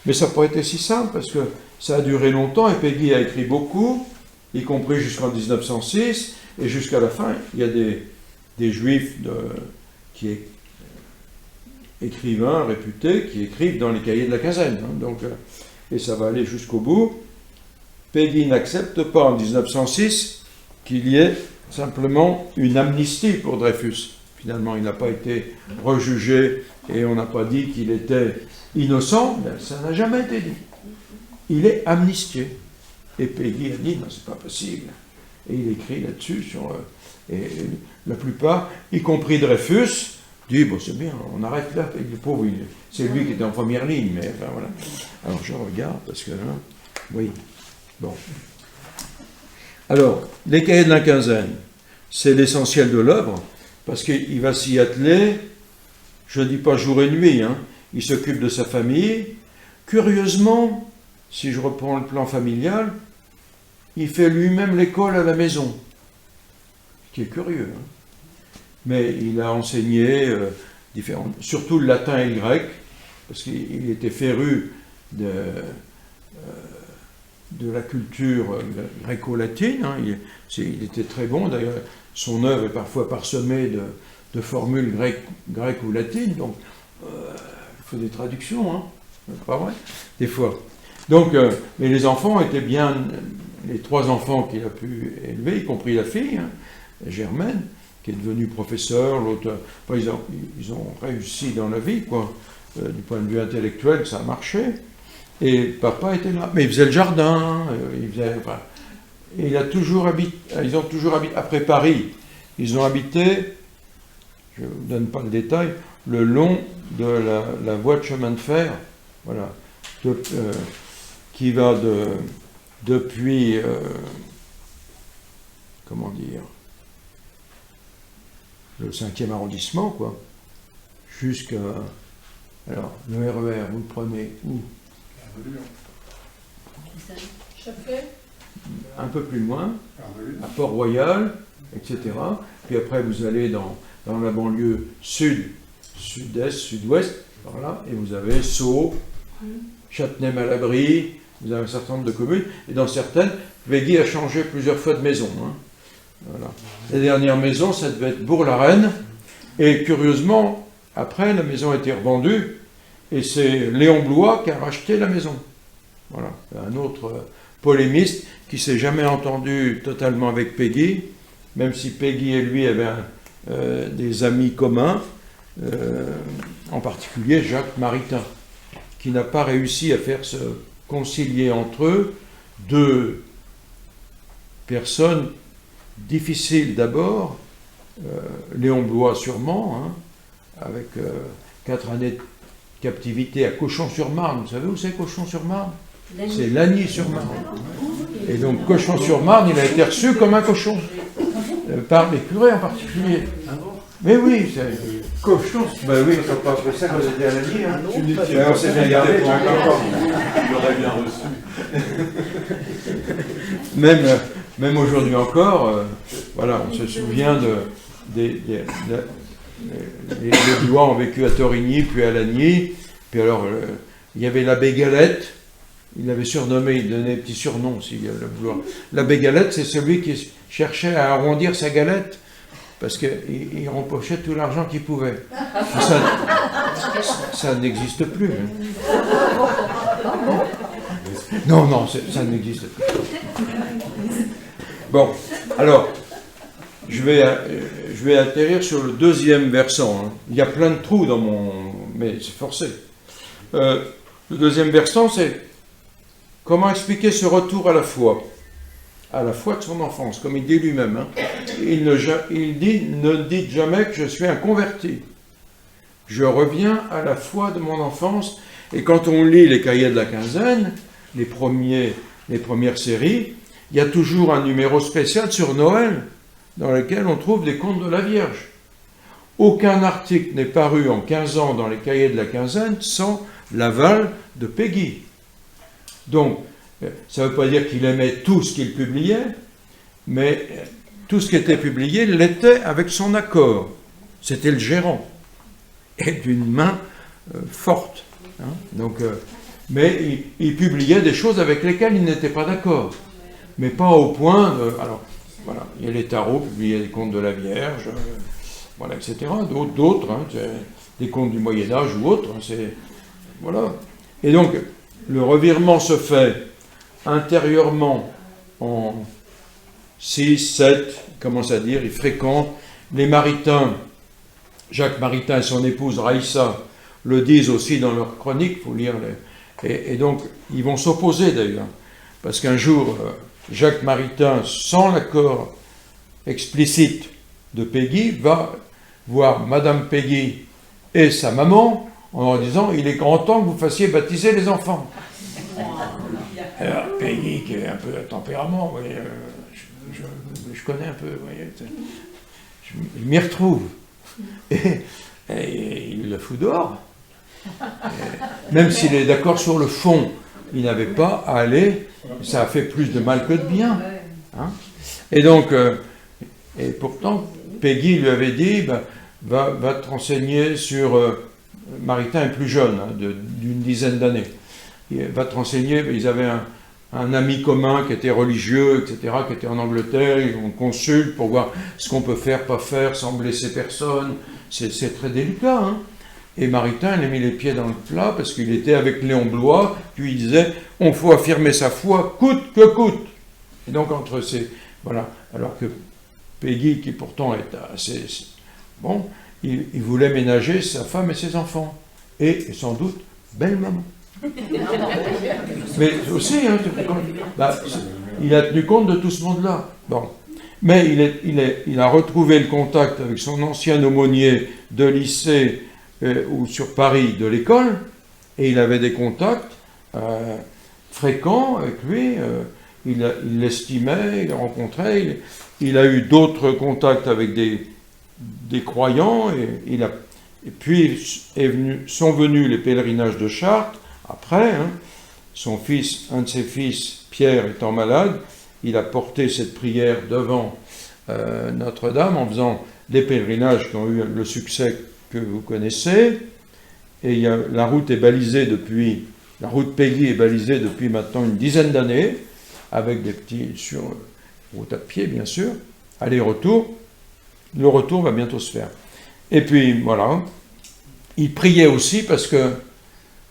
S1: Mais ça n'a pas été si simple, parce que ça a duré longtemps, et Péguy a écrit beaucoup, y compris jusqu'en 1906, et jusqu'à la fin, il y a des juifs écrivains réputés qui écrivent dans les cahiers de la quinzaine. Hein, donc, et ça va aller jusqu'au bout. Péguy n'accepte pas en 1906 qu'il y ait simplement une amnistie pour Dreyfus. Finalement, il n'a pas été rejugé et on n'a pas dit qu'il était innocent, mais ça n'a jamais été dit. Il est amnistié. Et Péguy a dit, non, c'est pas possible. Et il écrit là-dessus et la plupart, y compris Dreyfus, dit, bon, c'est bien, on arrête là. Et le pauvre, c'est lui qui était en première ligne, mais enfin, voilà. Alors, je regarde, parce que, hein, oui, bon. Alors, les cahiers de la quinzaine, c'est l'essentiel de l'œuvre, parce qu'il va s'y atteler, je ne dis pas jour et nuit, hein, il s'occupe de sa famille, curieusement, si je reprends le plan familial, il fait lui-même l'école à la maison. Ce qui est curieux. Hein. Mais il a enseigné surtout le latin et le grec, parce qu'il était féru de la culture gréco-latine. Hein. Il était très bon. D'ailleurs, son œuvre est parfois parsemée de formules grecques ou latines. Donc, il faut des traductions, hein. C'est pas vrai, des fois. Donc, mais les enfants étaient bien... Les 3 enfants qu'il a pu élever, y compris la fille, hein, Germaine, qui est devenue professeure, l'autre... Enfin, ils ont réussi dans la vie, quoi. Du point de vue intellectuel, ça a marché. Et papa était là. Mais il faisait le jardin, et ils ont toujours habité, après Paris, ils ont habité, je ne vous donne pas le détail, le long de la voie de chemin de fer, voilà, qui va depuis, comment dire, le 5e arrondissement, quoi, jusqu'à... Alors, le RER, vous le prenez où? Un peu plus loin, à Port-Royal, etc. Puis après, vous allez dans la banlieue sud, sud-est, sud-ouest, par là, et vous avez Sceaux, Châtenay-Malabry, vous avez un certain nombre de communes, et dans certaines, Péguy a changé plusieurs fois de maison. Hein. Voilà. Les dernières maisons, ça devait être Bourg-la-Reine, et curieusement, après, la maison a été revendue, et c'est Léon Blois qui a racheté la maison. Voilà, un autre polémiste qui ne s'est jamais entendu totalement avec Péguy, même si Péguy et lui avaient des amis communs, en particulier Jacques Maritain, qui n'a pas réussi à faire se concilier entre eux 2 personnes difficiles d'abord, Léon Blois sûrement, hein, avec 4 années de captivité à Cochon-sur-Marne. Vous savez où c'est Cochon-sur-Marne? C'est Lagny-sur-Marne. Et donc Cochon-sur-Marne, il a été reçu comme un cochon, par les curés en particulier. Mais oui, c'est cochon. Ben oui, on n'a pas fait ça quand vous étiez à Lagny. Hein. On s'est bien gardé pour un encore.
S2: Il l'aurait bien reçu.
S1: Même aujourd'hui encore, voilà, on se souvient les Blois ont vécu à Torigny, puis à Lagny. Puis alors, il y avait l'abbé Galette. Il l'avait surnommé, il donnait des petits surnoms aussi, le Blois. L'abbé Galette, c'est celui qui cherchait à arrondir sa galette, parce qu'il rempochait tout l'argent qu'il pouvait. Ça n'existe plus. Hein. Non, ça n'existe plus. Bon, alors, je vais atterrir sur le 2e versant. Hein. Il y a plein de trous dans mon... mais c'est forcé. Le 2e versant, c'est comment expliquer ce retour à la foi de son enfance, comme il dit lui-même. Hein. Il dit, ne dites jamais que je suis un converti. Je reviens à la foi de mon enfance. Et quand on lit les cahiers de la quinzaine, les premières séries, il y a toujours un numéro spécial sur Noël, dans lequel on trouve des contes de la Vierge. Aucun article n'est paru en 15 ans dans les cahiers de la quinzaine sans l'aval de Péguy. Donc, ça ne veut pas dire qu'il aimait tout ce qu'il publiait, mais tout ce qui était publié l'était avec son accord. C'était le gérant, et d'une main forte. Hein. Donc, mais il publiait des choses avec lesquelles il n'était pas d'accord, mais pas au point de... Alors, voilà, il y a les tarots, publiaient des contes de la Vierge, voilà, etc. D'autres, hein, des contes du Moyen-Âge ou autres. Hein, voilà. Et donc, le revirement se fait intérieurement en 6, 7, il commence à dire, il fréquente les Maritains. Jacques Maritain et son épouse Raïssa le disent aussi dans leur chronique, il faut lire et donc, ils vont s'opposer d'ailleurs, parce qu'un jour, Jacques Maritain, sans l'accord explicite de Péguy, va voir Madame Péguy et sa maman en leur disant « Il est grand temps que vous fassiez baptiser les enfants ». Alors, Péguy, qui est un peu de tempérament, vous voyez, je connais un peu, vous voyez, je m'y retrouve. Et il la fout dehors. Même s'il est d'accord sur le fond, il n'avait pas à aller, ça a fait plus de mal que de bien. Hein. Et donc, et pourtant, Peggy lui avait dit, va te renseigner sur... Maritain est plus jeune, hein, d'une dizaine d'années. Va te renseigner, ils avaient un ami commun qui était religieux, etc., qui était en Angleterre, on consulte pour voir ce qu'on peut faire, pas faire, sans blesser personne. C'est très délicat. Hein. Et Maritain, il a mis les pieds dans le plat parce qu'il était avec Léon Blois, puis il disait, on faut affirmer sa foi, coûte que coûte. Et donc, entre ces... Voilà. Alors que Peggy, qui pourtant est assez... Bon, il voulait ménager sa femme et ses enfants. Et sans doute, belle maman. Mais aussi, hein, il a tenu compte de tout ce monde-là. Bon. Mais il a retrouvé le contact avec son ancien aumônier de lycée ou sur Paris de l'école, et il avait des contacts fréquents avec lui. Il l'estimait, il le rencontrait. Il a eu d'autres contacts avec des croyants, et puis sont venus les pèlerinages de Chartres. Après, hein, un de ses fils, Pierre, étant malade, il a porté cette prière devant Notre-Dame en faisant des pèlerinages qui ont eu le succès que vous connaissez. Et la route Peggy est balisée depuis maintenant une dizaine d'années, avec des petits route à pied, bien sûr, aller-retour. Le retour va bientôt se faire. Et puis, voilà. Il priait aussi parce que,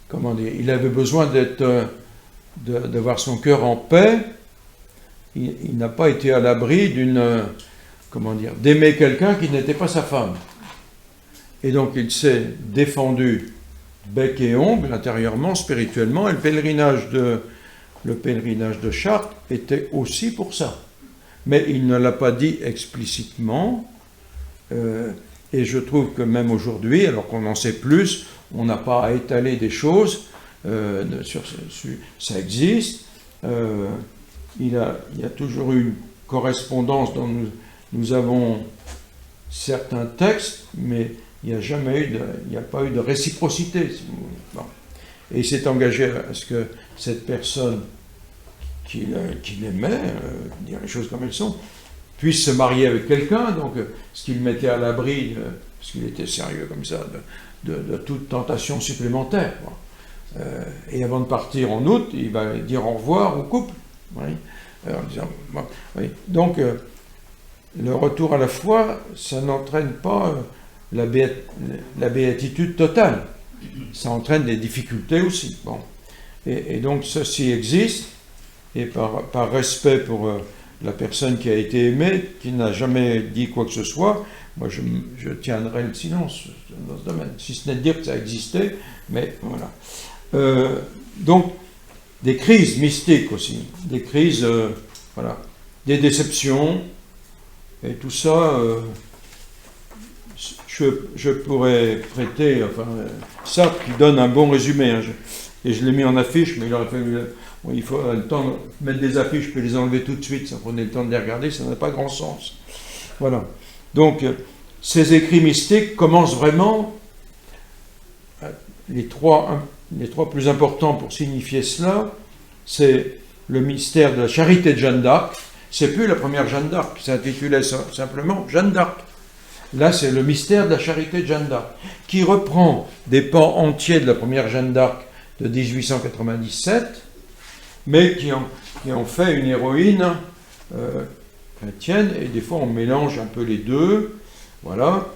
S1: comment dire, il avait besoin d'avoir son cœur en paix. Il n'a pas été à l'abri d'aimer quelqu'un qui n'était pas sa femme. Et donc, il s'est défendu bec et ongle, intérieurement, spirituellement, et le pèlerinage de Chartres était aussi pour ça. Mais il ne l'a pas dit explicitement, et je trouve que même aujourd'hui, alors qu'on en sait plus, on n'a pas à étaler des choses, ça existe. Il y a toujours eu une correspondance dont nous avons certains textes, mais il n'y a pas eu de réciprocité. Si vous voulez. Bon. Et il s'est engagé à ce que cette personne qu'il aimait, dire les choses comme elles sont, puisse se marier avec quelqu'un, donc ce qui le mettait à l'abri, parce qu'il était sérieux comme ça, de toute tentation supplémentaire. Bon. Et avant de partir en août, il va dire au revoir au couple. Oui. En disant, bon, oui. Donc, le retour à la foi, ça n'entraîne pas la béatitude totale. Ça entraîne des difficultés aussi. Bon. Et donc, ceci existe, et par respect pour la personne qui a été aimée, qui n'a jamais dit quoi que ce soit, moi je tiendrai le silence dans ce domaine, si ce n'est de dire que ça existait, mais voilà. Donc, des crises mystiques aussi, des crises, voilà, des déceptions, et tout ça, je pourrais prêter, ça qui donne un bon résumé, hein, et je l'ai mis en affiche, mais il aurait fallu... il faut le temps de mettre des affiches, puis les enlever tout de suite, ça prenait le temps de les regarder, ça n'a pas grand sens. Voilà. Donc, ces écrits mystiques commencent vraiment, les trois plus importants pour signifier cela, c'est le mystère de la charité de Jeanne d'Arc. C'est plus la première Jeanne d'Arc, ça s'intitulait simplement Jeanne d'Arc. Là, c'est le mystère de la charité de Jeanne d'Arc, qui reprend des pans entiers de la première Jeanne d'Arc de 1897, mais qui en fait une héroïne chrétienne, et des fois on mélange un peu les deux. Voilà.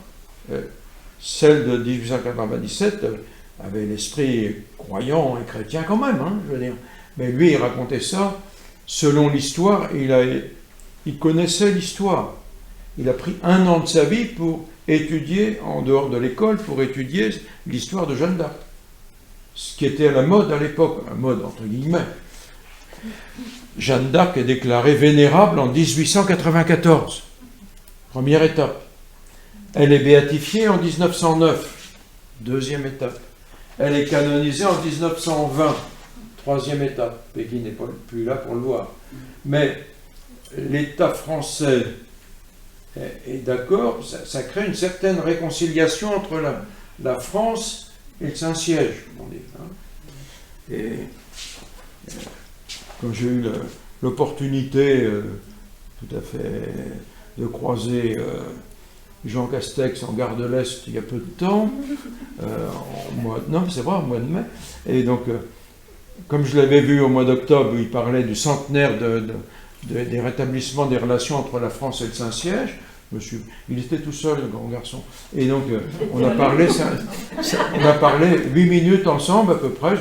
S1: Celle de 1897 avait l'esprit croyant et chrétien quand même, hein, je veux dire. Mais lui, il racontait ça selon l'histoire, il connaissait l'histoire. Il a pris 1 an de sa vie pour étudier, en dehors de l'école, pour étudier l'histoire de Jeanne d'Arc. Ce qui était à la mode à l'époque, la mode entre guillemets. Jeanne d'Arc est déclarée vénérable en 1894, première étape. Elle est béatifiée en 1909, deuxième étape. Elle est canonisée en 1920, troisième étape. Peggy n'est plus là pour le voir. Mais l'État français est d'accord, ça crée une certaine réconciliation entre la France et le Saint-Siège, comme on dit. Hein. Et quand j'ai eu l'opportunité tout à fait de croiser Jean Castex en gare de l'Est il y a peu de temps, non c'est vrai, au mois de mai, et donc comme je l'avais vu au mois d'octobre où il parlait du centenaire des rétablissements des relations entre la France et le Saint-Siège, il était tout seul, le grand garçon, et donc on a parlé 8 minutes ensemble à peu près.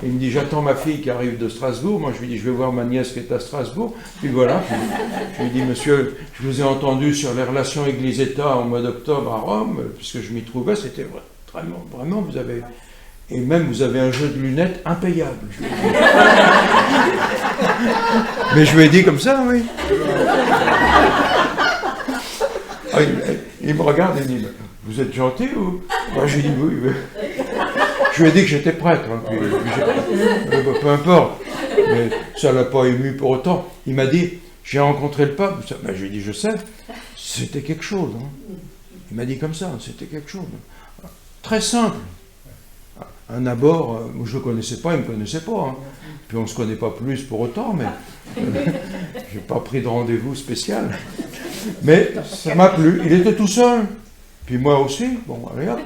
S1: Il me dit, j'attends ma fille qui arrive de Strasbourg. Moi, je lui dis, je vais voir ma nièce qui est à Strasbourg. Puis voilà. Je lui dis, monsieur, je vous ai entendu sur les relations Église-État au mois d'octobre à Rome, puisque je m'y trouvais. C'était vraiment, vous avez... Et même, vous avez un jeu de lunettes impayable. Mais je lui ai dit comme ça, oui. Il me regarde et il dit, vous êtes gentil ou... Moi, je lui dis, oui. Je lui ai dit que j'étais prêtre, hein, peu importe, mais ça ne l'a pas ému pour autant. Il m'a dit, j'ai rencontré le pape. Ben, je lui ai dit, je sais, c'était quelque chose. Hein. Il m'a dit comme ça, c'était quelque chose. Très simple. Un abord, je ne le connaissais pas, il ne me connaissait pas. Hein. Puis on ne se connaît pas plus pour autant, mais je n'ai pas pris de rendez-vous spécial. Mais ça m'a plu. Il était tout seul. Puis moi aussi, bon, allez hop,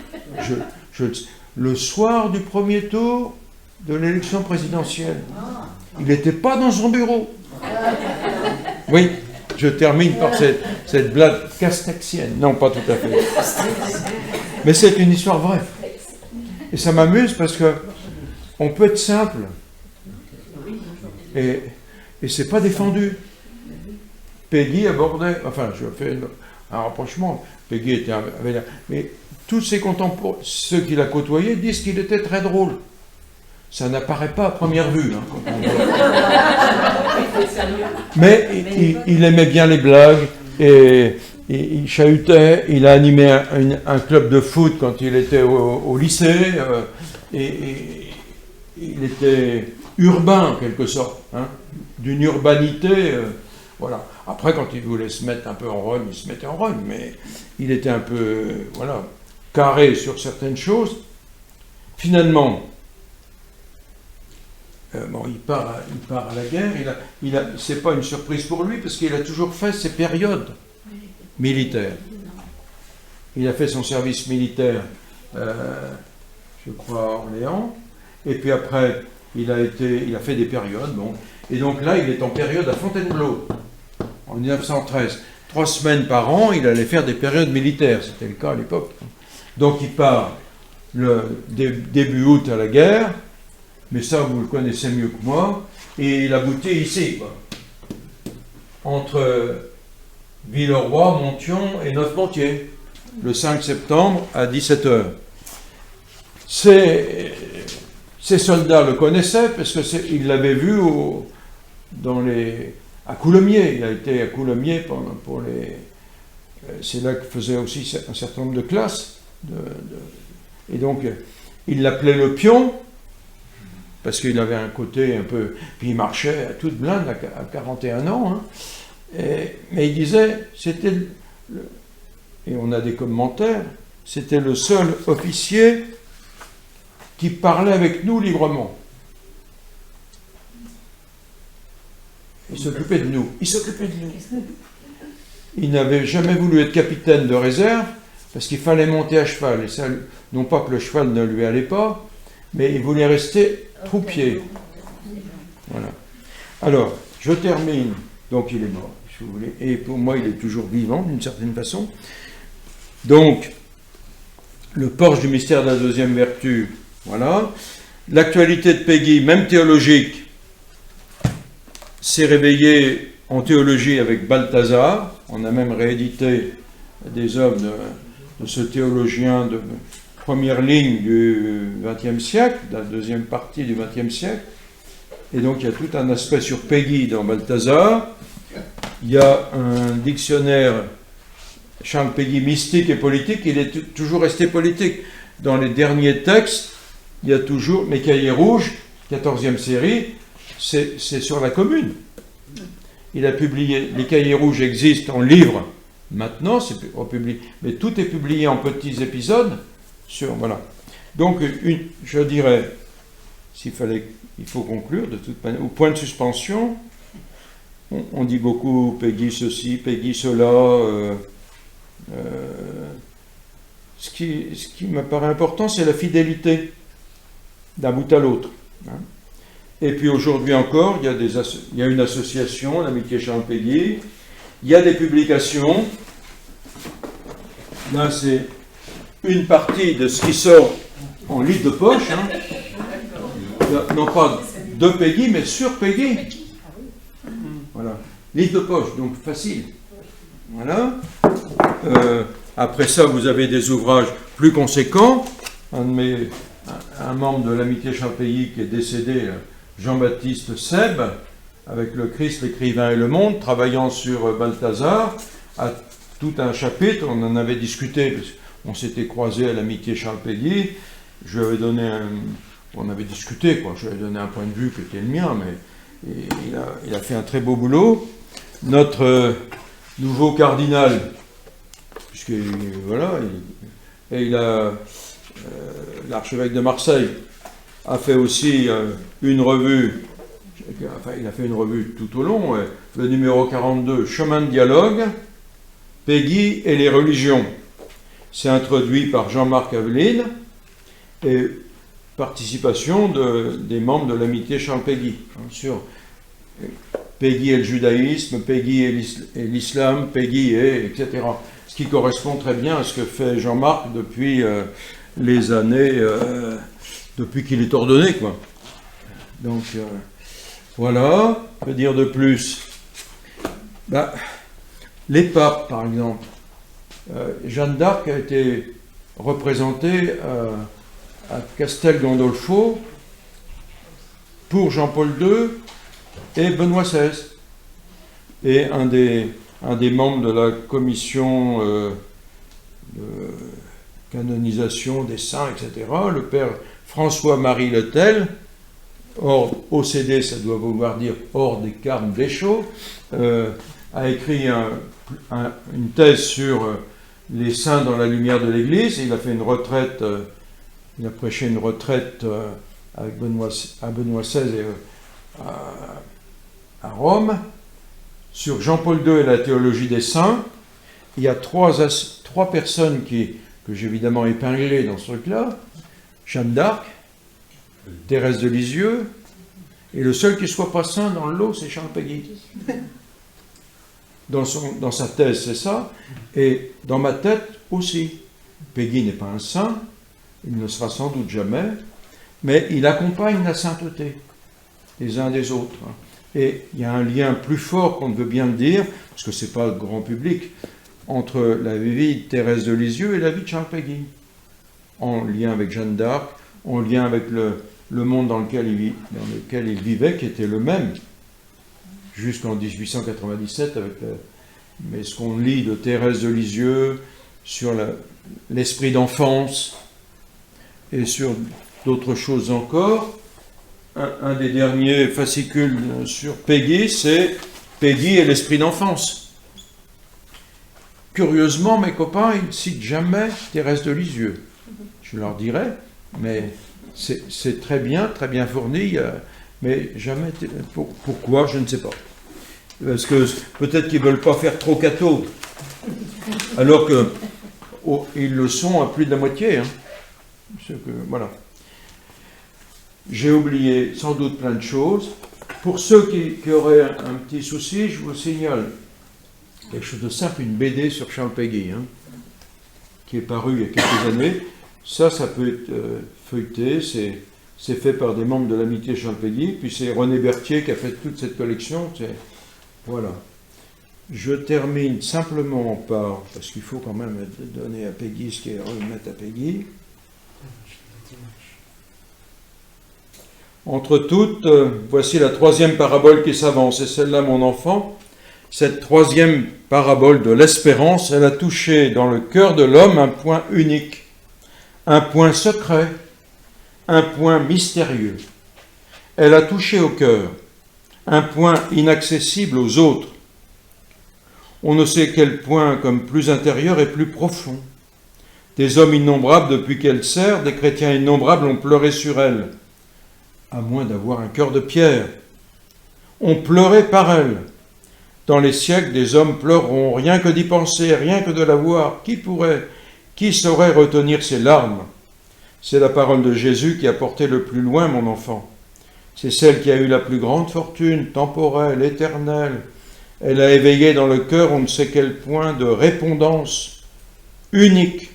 S1: le soir du premier tour de l'élection présidentielle. Il n'était pas dans son bureau. Oui, je termine par cette blague castexienne. Non, pas tout à fait. Mais c'est une histoire vraie. Et ça m'amuse parce que on peut être simple. Et c'est pas défendu. Peggy abordait... Enfin, je fais un rapprochement. Peggy était... Mais tous ses contemporains, ceux qui l'a côtoyé, disent qu'il était très drôle. Ça n'apparaît pas à première vue. Hein, mais il aimait bien les blagues, et il chahutait, il a animé un club de foot quand il était au lycée, et il était urbain en quelque sorte, hein, d'une urbanité, voilà. Après, quand il voulait se mettre un peu en rogne, il se mettait en rogne, mais il était un peu, voilà, carré sur certaines choses. Finalement, il part à la guerre. C'est pas une surprise pour lui parce qu'il a toujours fait ses périodes militaires. Il a fait son service militaire, je crois, à Orléans, et puis après, il a fait des périodes. Bon, et donc là, il est en période à Fontainebleau en 1913. 3 semaines par an, il allait faire des périodes militaires. C'était le cas à l'époque. Donc il part début août à la guerre, mais ça vous le connaissez mieux que moi, et il aboutit ici, quoi, entre Villeroy, Monthyon et Neufmontier, le 5 septembre à 17h. Ces soldats le connaissaient parce qu'ils l'avaient vu à Coulommiers. Il a été à Coulommiers pour les... C'est là qu'il faisait aussi un certain nombre de classes. Et donc, il l'appelait le pion, parce qu'il avait un côté un peu... Puis il marchait à toute blinde à 41 ans. Hein. Mais il disait, c'était... Et on a des commentaires, c'était le seul officier qui parlait avec nous librement. Il s'occupait de nous. Il n'avait jamais voulu être capitaine de réserve, parce qu'il fallait monter à cheval, et ça, non pas que le cheval ne lui allait pas, mais il voulait rester troupier. Voilà. Alors, je termine. Donc, il est mort, si vous voulez, et pour moi, il est toujours vivant, d'une certaine façon. Donc, le porche du mystère de la deuxième vertu, voilà. L'actualité de Peggy, même théologique, s'est réveillée en théologie avec Balthazar. On a même réédité des œuvres de ce théologien de première ligne du XXe siècle, de la deuxième partie du XXe siècle. Et donc il y a tout un aspect sur Peggy dans Balthazar. Il y a un dictionnaire, Charles Peggy, mystique et politique. Il est toujours resté politique. Dans les derniers textes, il y a toujours mes cahiers rouges, 14e série, c'est sur la commune. Il a publié, les cahiers rouges existent en livre. Maintenant, c'est republié, mais tout est publié en petits épisodes. Voilà. Donc, je dirais, il faut conclure de toute manière, au point de suspension, on dit beaucoup Peggy ceci, Peggy cela. Ce qui m'apparaît important, c'est la fidélité d'un bout à l'autre. Hein. Et puis aujourd'hui encore, il y a une association, l'Amitié Charles-Péguy, il y a des publications. Là, c'est une partie de ce qui sort en livre de poche. Hein. Non pas de Péguy, mais sur Péguy. Voilà. Livre de poche, donc facile. Voilà. Après ça, vous avez des ouvrages plus conséquents. Un membre de l'Amitié Charles-Péguy qui est décédé, Jean-Baptiste Seb, avec le Christ, l'écrivain et le monde, travaillant sur Balthazar, a tout un chapitre. On en avait discuté, parce qu'on s'était croisés à l'Amitié Charles-Péguy. Je lui avais donné on avait discuté, quoi. Je lui avais donné un point de vue qui était le mien, mais il a fait un très beau boulot. Notre nouveau cardinal, puisque voilà, l'archevêque de Marseille a fait aussi une revue, enfin il a fait une revue tout au long, le numéro 42, Chemin de dialogue, Péguy et les religions. C'est introduit par Jean-Marc Aveline et participation des membres de l'Amitié Charles-Péguy, hein, sur Péguy et le judaïsme, Péguy et l'islam, Péguy et etc. Ce qui correspond très bien à ce que fait Jean-Marc depuis les années, depuis qu'il est ordonné, quoi. Donc, voilà. Que dire de plus? Les papes, par exemple. Jeanne d'Arc a été représentée à Castel Gandolfo pour Jean-Paul II et Benoît XVI. Et un des membres de la commission de canonisation des saints, etc., le père François-Marie Letel, hors OCD, ça doit vouloir dire hors des carmes des chauds, a écrit une thèse sur les saints dans la lumière de l'Église. Il a fait une retraite, il a prêché une retraite avec Benoît XVI et à Rome, sur Jean-Paul II et la théologie des saints. Il y a trois personnes que j'ai évidemment épinglées dans ce truc-là. Jeanne d'Arc, Thérèse de Lisieux, et le seul qui ne soit pas saint dans le lot, c'est Charles Péguy. Dans sa thèse, c'est ça. Et dans ma tête aussi. Péguy n'est pas un saint, il ne sera sans doute jamais, mais il accompagne la sainteté les uns des autres. Et il y a un lien plus fort qu'on ne veut bien le dire, parce que ce n'est pas le grand public, entre la vie de Thérèse de Lisieux et la vie de Charles Péguy. En lien avec Jeanne d'Arc, en lien avec le monde dans lequel il vivait, qui était le même, jusqu'en 1897, mais ce qu'on lit de Thérèse de Lisieux sur l'esprit d'enfance et sur d'autres choses encore. Un des derniers fascicules sur Péguy, c'est Péguy et l'esprit d'enfance. Curieusement, mes copains, ils ne citent jamais Thérèse de Lisieux. Je leur dirai, mais c'est très bien fourni, mais jamais... Pourquoi, je ne sais pas. Parce que peut-être qu'ils ne veulent pas faire trop catho, alors qu'ils le sont à plus de la moitié. Hein. Voilà. J'ai oublié sans doute plein de choses. Pour ceux qui auraient un petit souci, je vous signale quelque chose de simple, une BD sur Charles Péguy, hein, qui est paru il y a quelques années. Ça peut être feuilleté, c'est fait par des membres de l'Amitié Charles Péguy, puis c'est René Berthier qui a fait toute cette collection. Voilà. Je termine simplement parce qu'il faut quand même donner à Péguy ce qui est remettre à Péguy. Entre toutes, voici la troisième parabole qui s'avance, et celle-là, mon enfant, cette troisième parabole de l'espérance, elle a touché dans le cœur de l'homme un point unique, un point secret, un point mystérieux. Elle a touché au cœur, un point inaccessible aux autres. On ne sait quel point comme plus intérieur et plus profond. Des hommes innombrables depuis qu'elle sert, des chrétiens innombrables ont pleuré sur elle, à moins d'avoir un cœur de pierre. On pleurait par elle. Dans les siècles, des hommes pleureront, rien que d'y penser, rien que de la voir. Qui saurait retenir ses larmes? C'est la parole de Jésus qui a porté le plus loin mon enfant. C'est celle qui a eu la plus grande fortune, temporelle, éternelle. Elle a éveillé dans le cœur on ne sait quel point de répondance unique.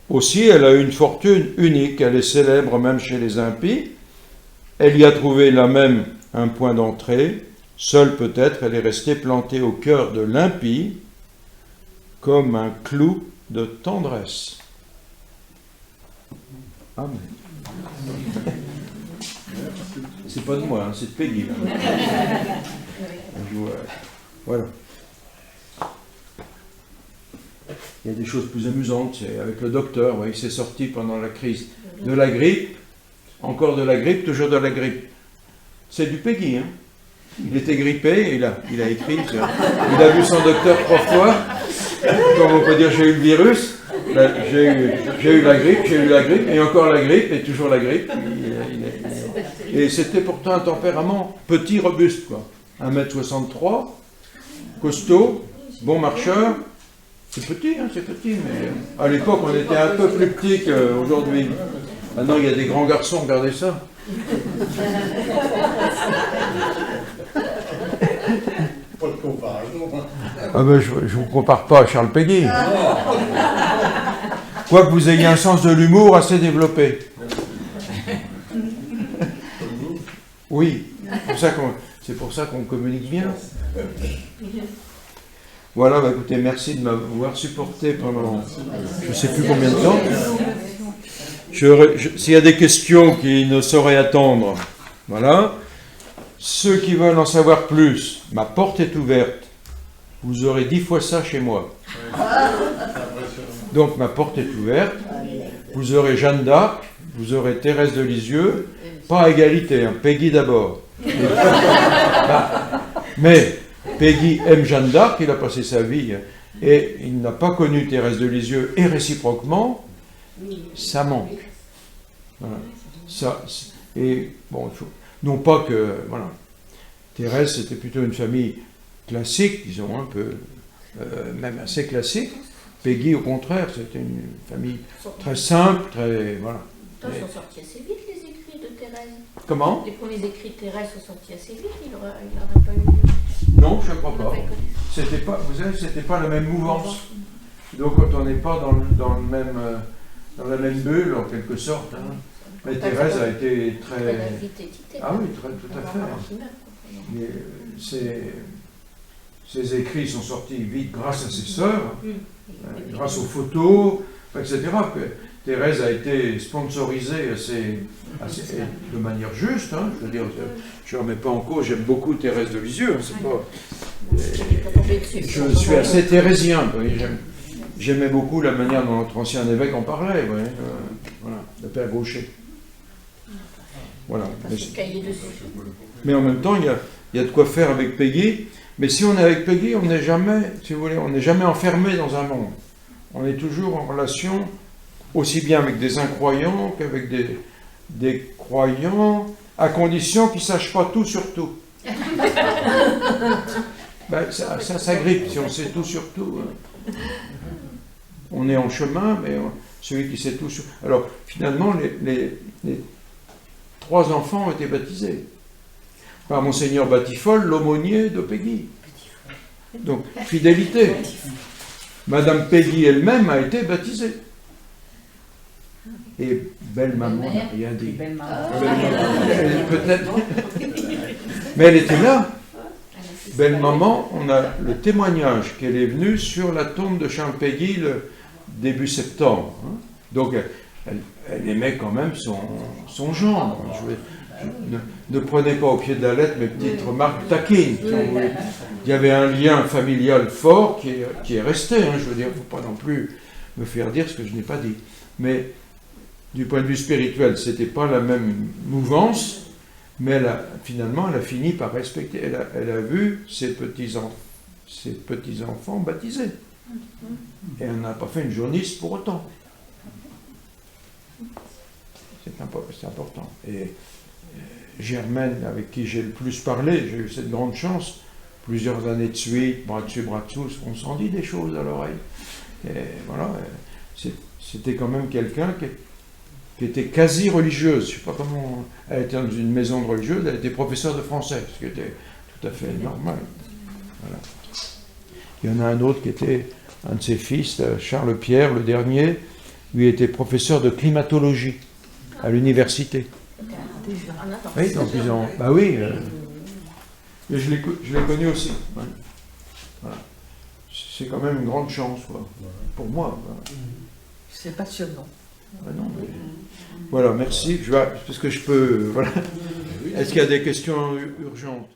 S1: Aussi, elle a eu une fortune unique, elle est célèbre même chez les impies. Elle y a trouvé là même un point d'entrée. Seule peut-être, elle est restée plantée au cœur de l'impie comme un clou de tendresse. Amen. C'est pas de moi, hein, c'est de Peggy. Voilà. Il y a des choses plus amusantes, c'est avec le docteur, il s'est sorti pendant la crise de la grippe, encore de la grippe, toujours de la grippe. C'est du Peggy, hein. Il était grippé, il a écrit, il a vu son docteur 3 fois, comme on peut dire j'ai eu le virus, j'ai eu la grippe, et encore la grippe, et toujours la grippe. Et c'était pourtant un tempérament petit, robuste, quoi. 1m63, costaud, bon marcheur. C'est petit, mais à l'époque, on était un peu plus petit qu'aujourd'hui. Maintenant, il y a des grands garçons, regardez ça.
S2: Pas de comparaison.
S1: Ah ben, je ne vous compare pas à Charles Péguy. Quoique vous ayez un sens de l'humour assez développé. Oui, c'est pour ça qu'on communique bien. Voilà, bah écoutez, merci de m'avoir supporté pendant je ne sais plus combien de temps. S'il y a des questions qui ne sauraient attendre, voilà. Ceux qui veulent en savoir plus, ma porte est ouverte. Vous aurez 10 fois ça chez moi. Donc ma porte est ouverte. Vous aurez Jeanne d'Arc, vous aurez Thérèse de Lisieux, pas à égalité, hein, Peggy d'abord. Mais Peggy aime Jeanne d'Arc, il a passé sa vie, et il n'a pas connu Thérèse de Lisieux, et réciproquement, ça manque. Voilà. Ça, et bon, il faut, non pas que, voilà, Thérèse c'était plutôt une famille classique, disons un peu, même assez classique. Peggy, au contraire, c'était une famille très simple, très, voilà.
S3: Ils sont sortis assez vite, les écrits de Thérèse.
S1: Comment?
S3: Les premiers écrits de Thérèse sont sortis assez vite, il n'en a pas eu.
S1: Non, je ne crois pas. C'était pas, vous savez, c'était pas la même mouvance. Donc quand on n'est pas dans la même bulle, en quelque sorte. Hein. Mais Thérèse a été très... Ah oui, tout à fait. Mais ses écrits sont sortis vite grâce à ses sœurs, grâce aux photos, etc. Thérèse a été sponsorisée de manière juste, hein, je veux dire, je ne remets pas en cause, j'aime beaucoup Thérèse de Lisieux, hein, c'est pas... Je suis assez thérésien, vous voyez, j'aimais beaucoup la manière dont notre ancien évêque en parlait, vous voyez, voilà, le père Gaucher. Voilà. Mais en même temps, il y a de quoi faire avec Peggy, mais si on est avec Peggy, on n'est jamais, si vous voulez, on n'est jamais enfermé dans un monde. On est toujours en relation aussi bien avec des incroyants qu'avec des croyants, à condition qu'ils ne sachent pas tout sur tout. Ben, ça grippe, si on sait tout sur tout. On est en chemin, mais celui qui sait tout sur... Alors, finalement, les 3 enfants ont été baptisés par Monseigneur Batifol, l'aumônier de Peggy. Donc, fidélité. Madame Peggy elle-même a été baptisée. Et belle maman n'a rien dit. Peut-être. Mais elle était là. Belle maman, on a le témoignage qu'elle est venue sur la tombe de Charles Peggy le début septembre. Hein. Donc elle aimait quand même son genre. Ne prenez pas au pied de la lettre mes petites remarques taquines. Il y avait un lien familial fort qui est resté. Hein, je veux dire, il ne faut pas non plus me faire dire ce que je n'ai pas dit. Mais du point de vue spirituel, ce n'était pas la même mouvance, mais finalement, elle a fini par respecter. Elle a vu ses petits-enfants baptisés. Et on n'a pas fait une jaunisse pour autant. C'est important. Et Germaine, avec qui j'ai le plus parlé, j'ai eu cette grande chance, plusieurs années de suite, bras dessus, bras dessous, on s'en dit des choses à l'oreille. Et voilà, c'était quand même quelqu'un qui était quasi religieuse. Je ne sais pas comment. Elle était dans une maison de religieuse, elle était professeure de français, ce qui était tout à fait normal. Voilà. Il y en a un autre qui était un de ses fils, Charles Pierre, le dernier, lui était professeur de climatologie à l'université. Oui, donc ils ont. Bah oui, et je l'ai connu aussi. Ouais. Voilà. C'est quand même une grande chance, quoi, pour moi. Voilà.
S4: C'est passionnant.
S1: Non, mais... Voilà, merci. Parce que je peux. Voilà. Est-ce qu'il y a des questions urgentes?